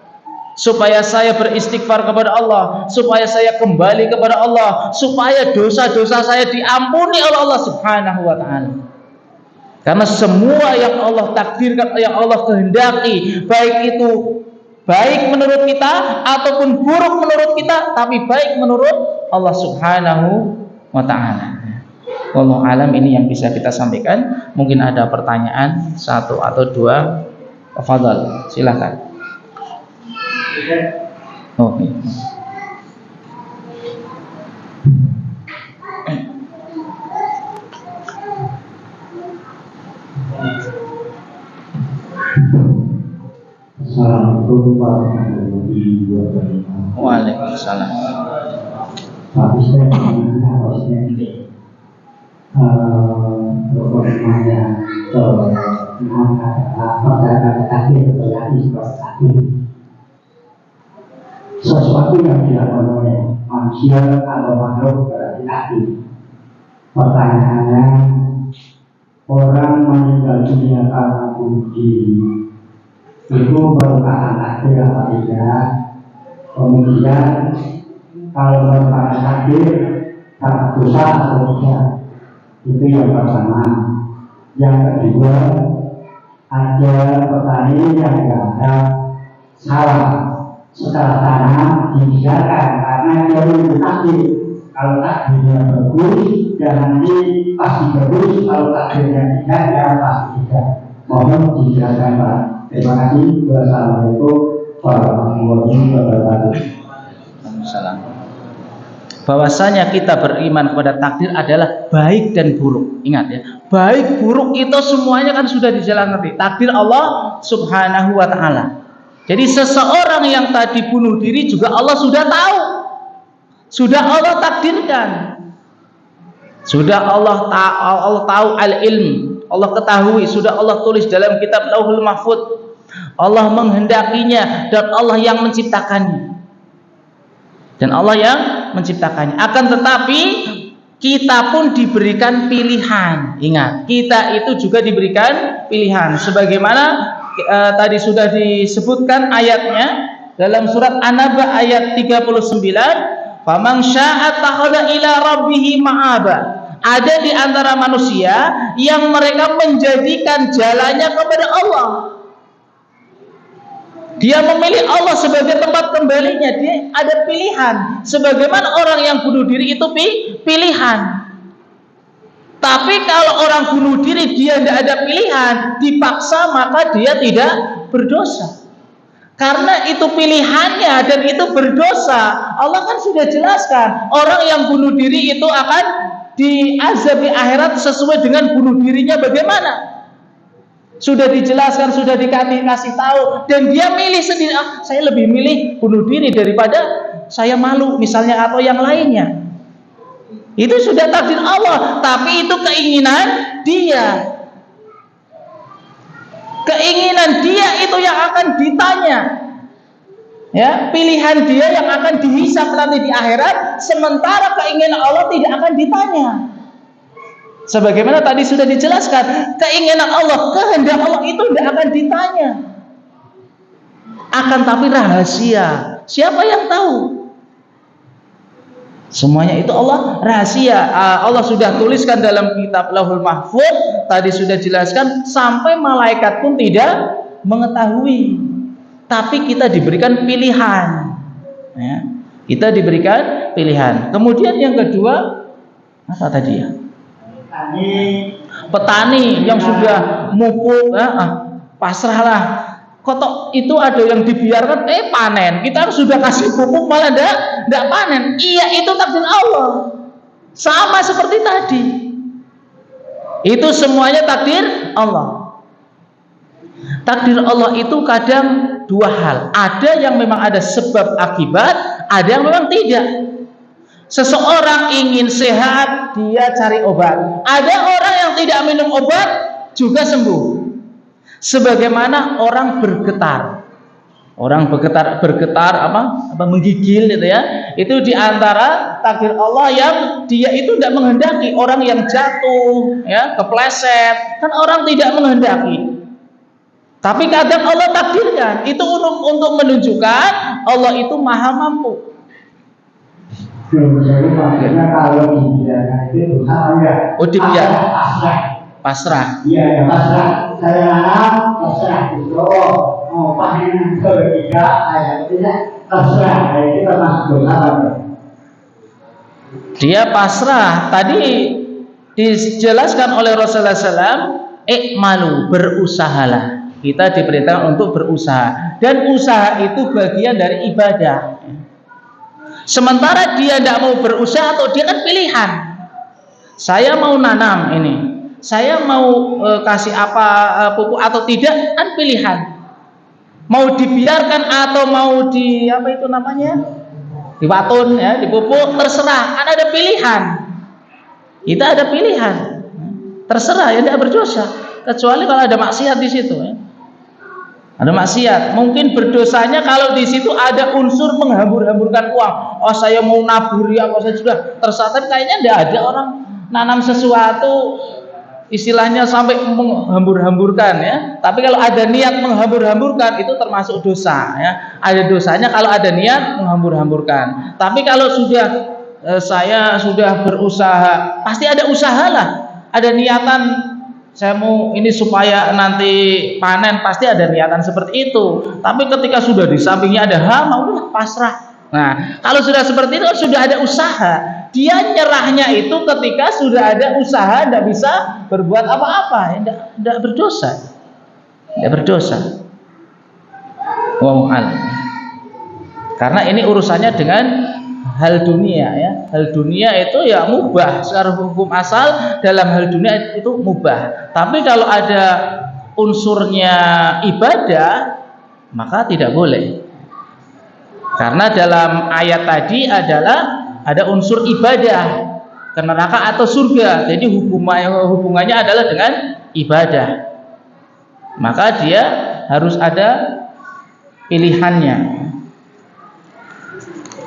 supaya saya beristighfar kepada Allah, supaya saya kembali kepada Allah, supaya dosa-dosa saya diampuni oleh Allah Subhanahu wa taala. Karena semua yang Allah takdirkan, yang Allah kehendaki, baik itu baik menurut kita ataupun buruk menurut kita, tapi baik menurut Allah Subhanahu wa ta'ala. Wallahu alam, ini yang bisa kita sampaikan. Mungkin ada pertanyaan satu atau dua. Tafadhal, silakan. Oke. Assalamualaikum warahmatullahi wabarakatuh. Waalaikumsalam. Pak Ustaz, bagaimana Ustaz? Bagaimana kata akhir berarti sesuatu yang dilakukan oleh manusia atau makhluk berarti akhir. Pertanyaannya, orang meninggal dunia karena bunuh diri itu merupakan takdir apa tidak? Kemudian kalau merupakan takdir, tak dosa atau tidak? Itu yang pertama. Yang kedua, ada petani yang dianggap salah setelah tanah dibiarkan karena dia menunggu takdir. Kalau takdirnya bagus, ya nanti pasti bagus. Kalau takdirnya tidak, ya pasti tidak. Mohon dibiarkan, Pak. Terima kasih. Wassalamualaikum warahmatullahi wabarakatuh. Bahwasanya kita beriman kepada takdir adalah baik dan buruk. Ingat ya, baik buruk itu semuanya kan sudah dijalani takdir Allah Subhanahu wa taala. Jadi seseorang yang tadi bunuh diri juga Allah sudah tahu. Sudah Allah takdirkan. Sudah Allah tahu al-ilm. Allah ketahui, sudah Allah tulis dalam kitab Lauhul Mahfuz. Allah menghendakinya dan Allah yang menciptakannya. Dan Allah yang menciptakannya. Akan tetapi kita pun diberikan pilihan. Ingat, kita itu juga diberikan pilihan. Sebagaimana tadi sudah disebutkan ayatnya dalam surat An-Naba ayat 39, "Faman syaa'a takhadha ila rabbih ma'aba." Ada di antara manusia yang mereka menjadikan jalannya kepada Allah. Dia memilih Allah sebagai tempat kembalinya. Dia ada pilihan. Sebagaimana orang yang bunuh diri itu pilihan. Tapi kalau orang bunuh diri dia tidak ada pilihan, dipaksa, maka dia tidak berdosa. Karena itu pilihannya dan itu berdosa. Allah kan sudah jelaskan, orang yang bunuh diri itu akan diazab di akhirat sesuai dengan bunuh dirinya bagaimana. Sudah dijelaskan, sudah dikasih tahu, dan dia milih sendiri. Saya lebih milih bunuh diri daripada saya malu misalnya atau yang lainnya. Itu sudah takdir Allah, tapi itu keinginan dia. Keinginan dia itu yang akan ditanya. Ya, pilihan dia yang akan dihisab nanti di akhirat, sementara keinginan Allah tidak akan ditanya. Sebagaimana tadi sudah dijelaskan, keinginan Allah, kehendak Allah itu tidak akan ditanya. Akan tapi rahasia. Siapa yang tahu? Semuanya itu Allah rahasia. Allah sudah tuliskan dalam kitab Lauhul Mahfuz. Tadi sudah jelaskan, sampai malaikat pun tidak mengetahui. Tapi kita diberikan pilihan. Ya, kita diberikan pilihan. Kemudian yang kedua, apa tadi ya? Petani yang sudah mupuk, pasrahlah. Kotok itu ada yang dibiarkan, panen. Kita sudah kasih pupuk malah tidak panen. Iya, itu takdir Allah. Sama seperti tadi. Itu semuanya takdir Allah. Takdir Allah itu kadang dua hal. Ada yang memang ada sebab akibat, ada yang memang tidak. Seseorang ingin sehat, dia cari obat. Ada orang yang tidak minum obat juga sembuh. Sebagaimana orang bergetar. Orang bergetar menggigil gitu ya. Itu diantara takdir Allah yang dia itu tidak menghendaki. Orang yang jatuh, ya, kepleset, kan orang tidak menghendaki. Tapi kadang Allah takdirkan. Itu untuk menunjukkan Allah itu maha mampu. Jadi maksudnya kalau dibiarkan itu sama ya. Oh, dibiarkan. Pasrah. Iya, ya pasrah. Saya nanam pasrah itu. Mau panen atau tidak, saya tidak pasrah. Itu termasuk dosa. Dia pasrah. Tadi dijelaskan oleh Rasulullah SAW, malu, berusahalah. Kita diperintahkan untuk berusaha. Dan usaha itu bagian dari ibadah. Sementara dia tidak mau berusaha, atau dia kan pilihan. Saya mau nanam ini, saya mau kasih pupuk atau tidak, kan pilihan. Mau dibiarkan atau mau diwatun, ya, dipupuk, terserah. Kan ada pilihan. Kita ada pilihan. Terserah, ya, tidak berdosa. Kecuali kalau ada maksiat di situ. Ya. Ada maksiat, mungkin berdosanya kalau di situ ada unsur menghambur-hamburkan uang. Oh, saya mau naburi, apa saya sudah terserah. Tapi kayaknya tidak ada orang nanam sesuatu istilahnya sampai menghambur-hamburkan ya. Tapi kalau ada niat menghambur-hamburkan itu termasuk dosa ya. Ada dosanya kalau ada niat menghambur-hamburkan. Tapi kalau sudah saya sudah berusaha, pasti ada usaha lah. Ada niatan saya mau ini supaya nanti panen, pasti ada niatan seperti itu. Tapi ketika sudah di sampingnya ada hama, udah pasrah. Nah, kalau sudah seperti itu sudah ada usaha. Dia nyerahnya itu ketika sudah ada usaha, tidak bisa berbuat apa-apa, tidak berdosa, tidak berdosa. Wallahu a'lam. Karena ini urusannya dengan hal dunia ya. Hal dunia itu ya mubah secara hukum asal, dalam hal dunia itu mubah. Tapi kalau ada unsurnya ibadah, maka tidak boleh. Karena dalam ayat tadi adalah ada unsur ibadah ke neraka atau surga. Jadi hubungannya adalah dengan ibadah. Maka dia harus ada pilihannya.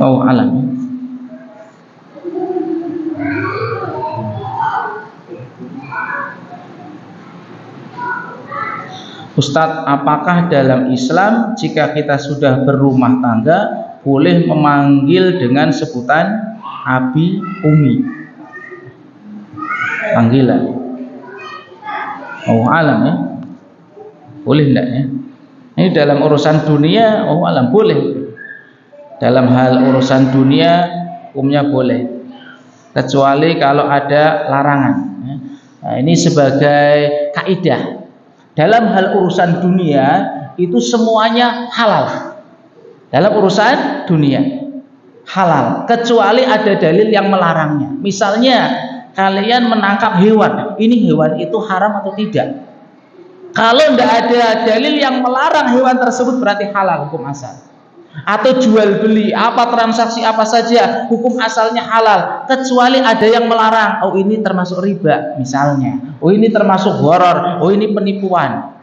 Oh alam. Ustadz, apakah dalam Islam jika kita sudah berumah tangga boleh memanggil dengan sebutan abi, umi? Panggilan. Oh alam ya. Boleh enggak ya? Ini dalam urusan dunia, oh alam boleh. Dalam hal urusan dunia hukumnya boleh. Kecuali kalau ada larangan. Nah, ini sebagai kaidah. Dalam hal urusan dunia itu semuanya halal. Dalam urusan dunia halal, kecuali ada dalil yang melarangnya. Misalnya kalian menangkap hewan, ini hewan itu haram atau tidak? Kalau tidak ada dalil yang melarang hewan tersebut berarti halal hukum asal. Atau jual beli apa transaksi apa saja hukum asalnya halal, kecuali ada yang melarang. Oh ini termasuk riba misalnya, oh ini termasuk horor, oh ini penipuan.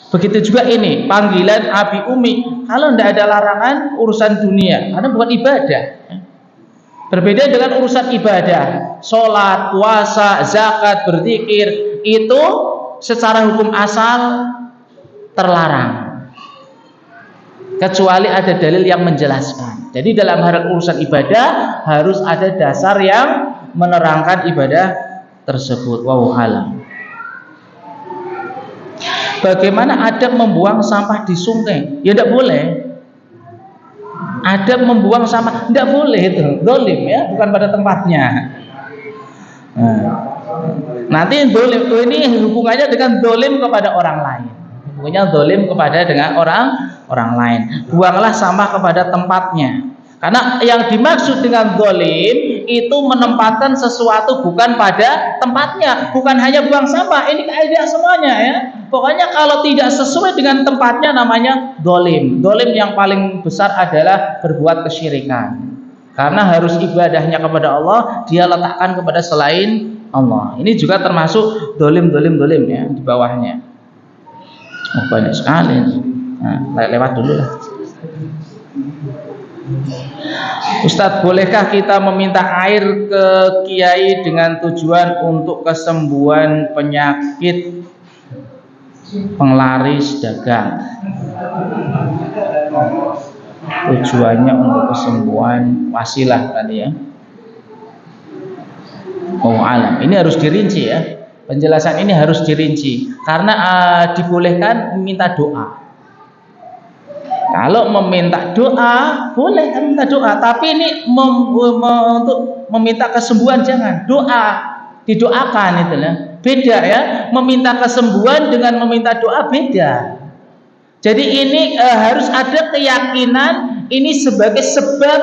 Begitu juga ini panggilan abi, umi. Kalau tidak ada larangan urusan dunia, karena bukan ibadah. Berbeda dengan urusan ibadah, sholat, puasa, zakat, berzikir, itu secara hukum asal terlarang. Kecuali ada dalil yang menjelaskan. Jadi dalam hal urusan ibadah harus ada dasar yang menerangkan ibadah tersebut. Wallahu a'lam. Bagaimana adab membuang sampah di sungai? Ya tidak boleh. Adab membuang sampah tidak boleh, itu zalim ya, bukan pada tempatnya. Nanti zalim ini hubungannya dengan zalim kepada orang lain. Hubungannya zalim kepada dengan orang lain. Buanglah sampah kepada tempatnya. Karena yang dimaksud dengan zalim itu menempatkan sesuatu bukan pada tempatnya, bukan hanya buang sampah. Ini kaidah semuanya ya. Pokoknya kalau tidak sesuai dengan tempatnya namanya zalim. Zalim yang paling besar adalah berbuat kesyirikan. Karena harus ibadahnya kepada Allah dia letakkan kepada selain Allah. Ini juga termasuk zalim ya di bawahnya. Oh, banyak sekali. Nah, lewat dulu lah. Ustadz, bolehkah kita meminta air ke kiai dengan tujuan untuk kesembuhan penyakit penglaris dagang? Tujuannya untuk kesembuhan wasilah tadi ya. Oh alam, ini harus dirinci ya. Penjelasan ini harus dirinci karena dibolehkan meminta doa. Kalau meminta doa boleh kan minta doa, tapi ini untuk meminta kesembuhan jangan. Doa didoakan itu lah. Beda ya, meminta kesembuhan dengan meminta doa beda. Jadi ini harus ada keyakinan ini sebagai sebab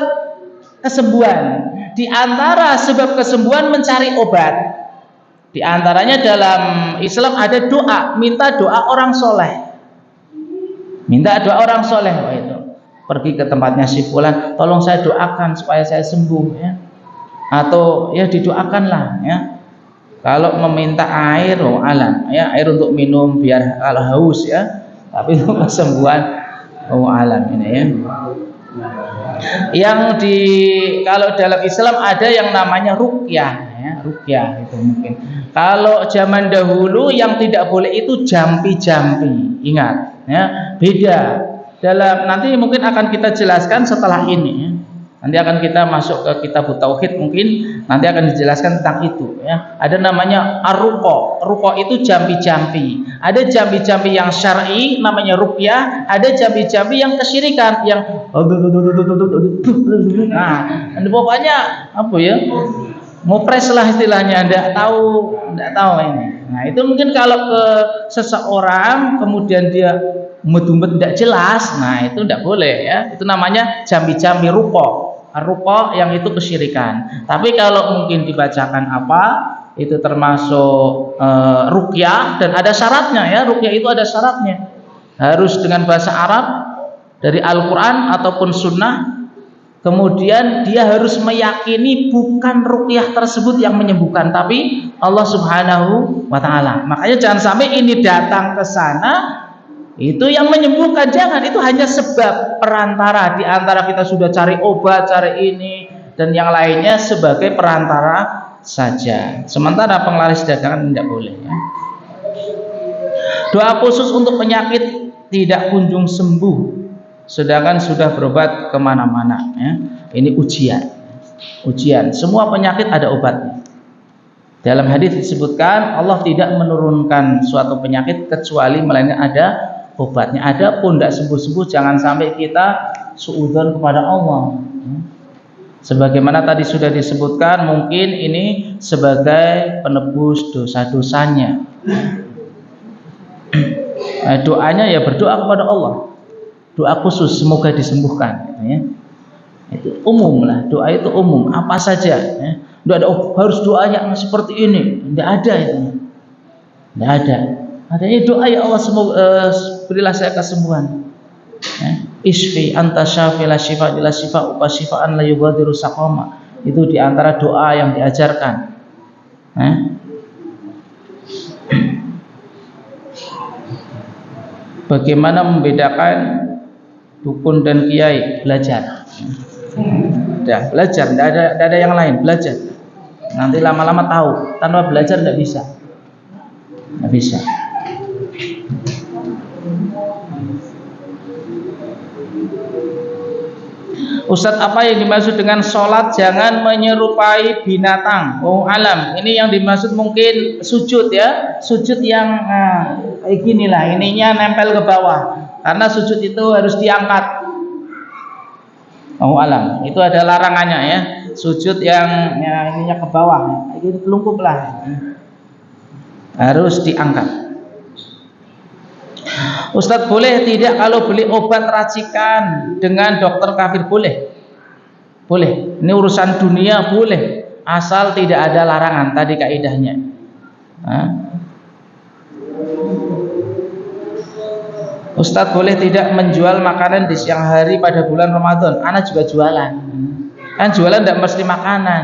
kesembuhan. Di antara sebab kesembuhan mencari obat. Di antaranya dalam Islam ada doa, minta doa orang soleh. Minta doa orang soleh, wah itu pergi ke tempatnya si fulan, tolong saya doakan supaya saya sembuh ya. Atau ya didoakanlah ya. Kalau meminta air, oh alam ya, air untuk minum biar kalau haus ya. Tapi untuk kesembuhan, oh alam ini ya. Kalau dalam Islam ada yang namanya ruqyah, ya, ruqyah itu mungkin. Kalau zaman dahulu yang tidak boleh itu jampi-jampi. Ingat, ya, beda. Nanti mungkin akan kita jelaskan setelah ini, ya. Nanti akan kita masuk ke kitab tauhid, mungkin nanti akan dijelaskan tentang itu, ya. Ada namanya ar-ruqa. Ruqa itu jampi-jampi. Ada jampi-jampi yang syar'i namanya ruqyah, ada jampi-jampi yang kesyirikan yang pokoknya apa ya? Ngopres lah istilahnya, enggak tahu ini. Nah, itu mungkin kalau ke seseorang kemudian dia medumpet tidak jelas, nah itu tidak boleh, ya. Itu namanya jambi-jambi ruqa. Ruqa yang itu kesyirikan. Tapi kalau mungkin dibacakan apa, itu termasuk ruqyah dan ada syaratnya, ya. Ruqyah itu ada syaratnya. Harus dengan bahasa Arab dari Al-Qur'an ataupun sunnah. Kemudian dia harus meyakini bukan ruqyah tersebut yang menyembuhkan, tapi Allah Subhanahu wa taala. Makanya jangan sampai ini datang ke sana itu yang menyembuhkan, jangan. Itu hanya sebab perantara di antara kita sudah cari obat, cari ini dan yang lainnya sebagai perantara saja. Sementara penglaris dagangan tidak boleh, ya. Doa khusus untuk penyakit tidak kunjung sembuh, sedangkan sudah berobat kemana-mana, ya. Ini ujian. Semua penyakit ada obatnya. Dalam hadis disebutkan Allah tidak menurunkan suatu penyakit kecuali melainkan ada obatnya. Ada pun tidak sembuh-sembuh, jangan sampai kita suudzon kepada Allah. Sebagaimana tadi sudah disebutkan, mungkin ini sebagai penebus dosa-dosanya. Doanya ya berdoa kepada Allah. Doa khusus semoga disembuhkan, ya. Itu umum lah, doa itu umum, apa saja, ya. Tidak ada harus doa yang seperti ini, tidak ada itu. Tidak ada. Adanya doa, ya Allah semoga berilah saya kesembuhan. Ya. Isfi anta syafi la syifa illa syifa wa syifaan la yughadiru saqama. Itu diantara doa yang diajarkan. Ya. Bagaimana membedakan dukun dan kiai? Belajar. Ya, belajar, tidak ada yang lain, belajar. Nanti lama-lama tahu. Tanpa belajar tidak bisa. Tidak bisa. Ustadz, apa yang dimaksud dengan sholat jangan menyerupai binatang? Oh alam, ini yang dimaksud mungkin sujud, ya. Sujud yang kayak gini lah, ininya nempel ke bawah. Karena sujud itu harus diangkat. Oh alam, itu ada larangannya, ya. Sujud yang ininya ke bawah, kayak gini telungkup lah. Harus diangkat. Ustadz, boleh tidak kalau beli obat racikan dengan dokter kafir? Boleh. Boleh. Ini urusan dunia, boleh. Asal tidak ada larangan, tadi kaidahnya. Ustadz, boleh tidak menjual makanan di siang hari pada bulan Ramadan? Anak juga jualan. Kan jualan tidak mesti makanan.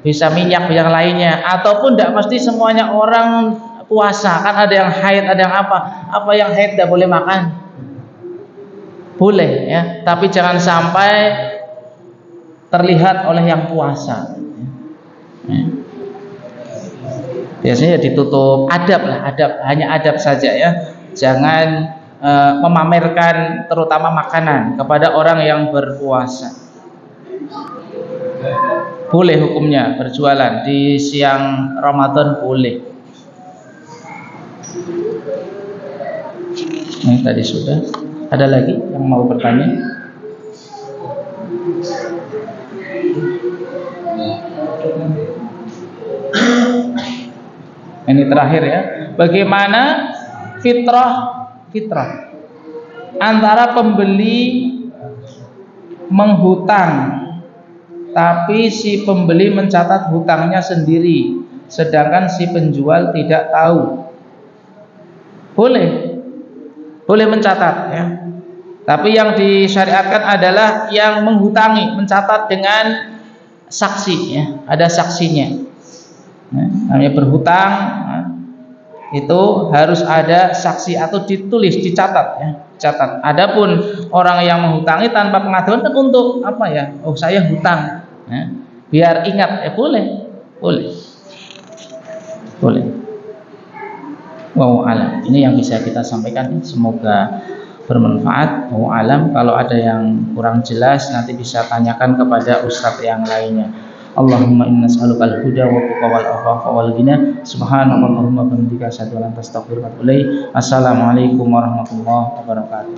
Bisa minyak yang lainnya. Ataupun tidak mesti semuanya orang puasa, kan ada yang haid, ada yang apa yang haid tidak boleh makan, boleh, ya, tapi jangan sampai terlihat oleh yang puasa, ya. Biasanya ditutup, adab lah, hanya adab saja, ya. Jangan memamerkan terutama makanan kepada orang yang berpuasa. Boleh hukumnya berjualan di siang Ramadan, boleh. Ini tadi sudah. Ada lagi yang mau bertanya? Ini terakhir, ya. Bagaimana fitrah antara pembeli menghutang tapi si pembeli mencatat hutangnya sendiri sedangkan si penjual tidak tahu? Boleh mencatat, ya. Tapi yang disyariatkan adalah yang menghutangi mencatat dengan saksi, ya. Ada saksinya. Namanya berhutang, itu harus ada saksi atau ditulis, dicatat, ya. catat. Adapun orang yang menghutangi tanpa pengaduan kan untuk apa ya? Oh, saya hutang. Ya. Biar ingat, boleh. Wallahu alam. Ini yang bisa kita sampaikan. Semoga bermanfaat. Wallahu alam. Kalau ada yang kurang jelas nanti bisa tanyakan kepada ustadz yang lainnya. Allahumma inna nas'alukal huda wa tuqa wal afafa wal ghina. Subhanallahumma wa bihamdika asyhadu an la ilaha illa anta astaghfiruka wa atubu ilaik. Assalamualaikum warahmatullahi wabarakatuh.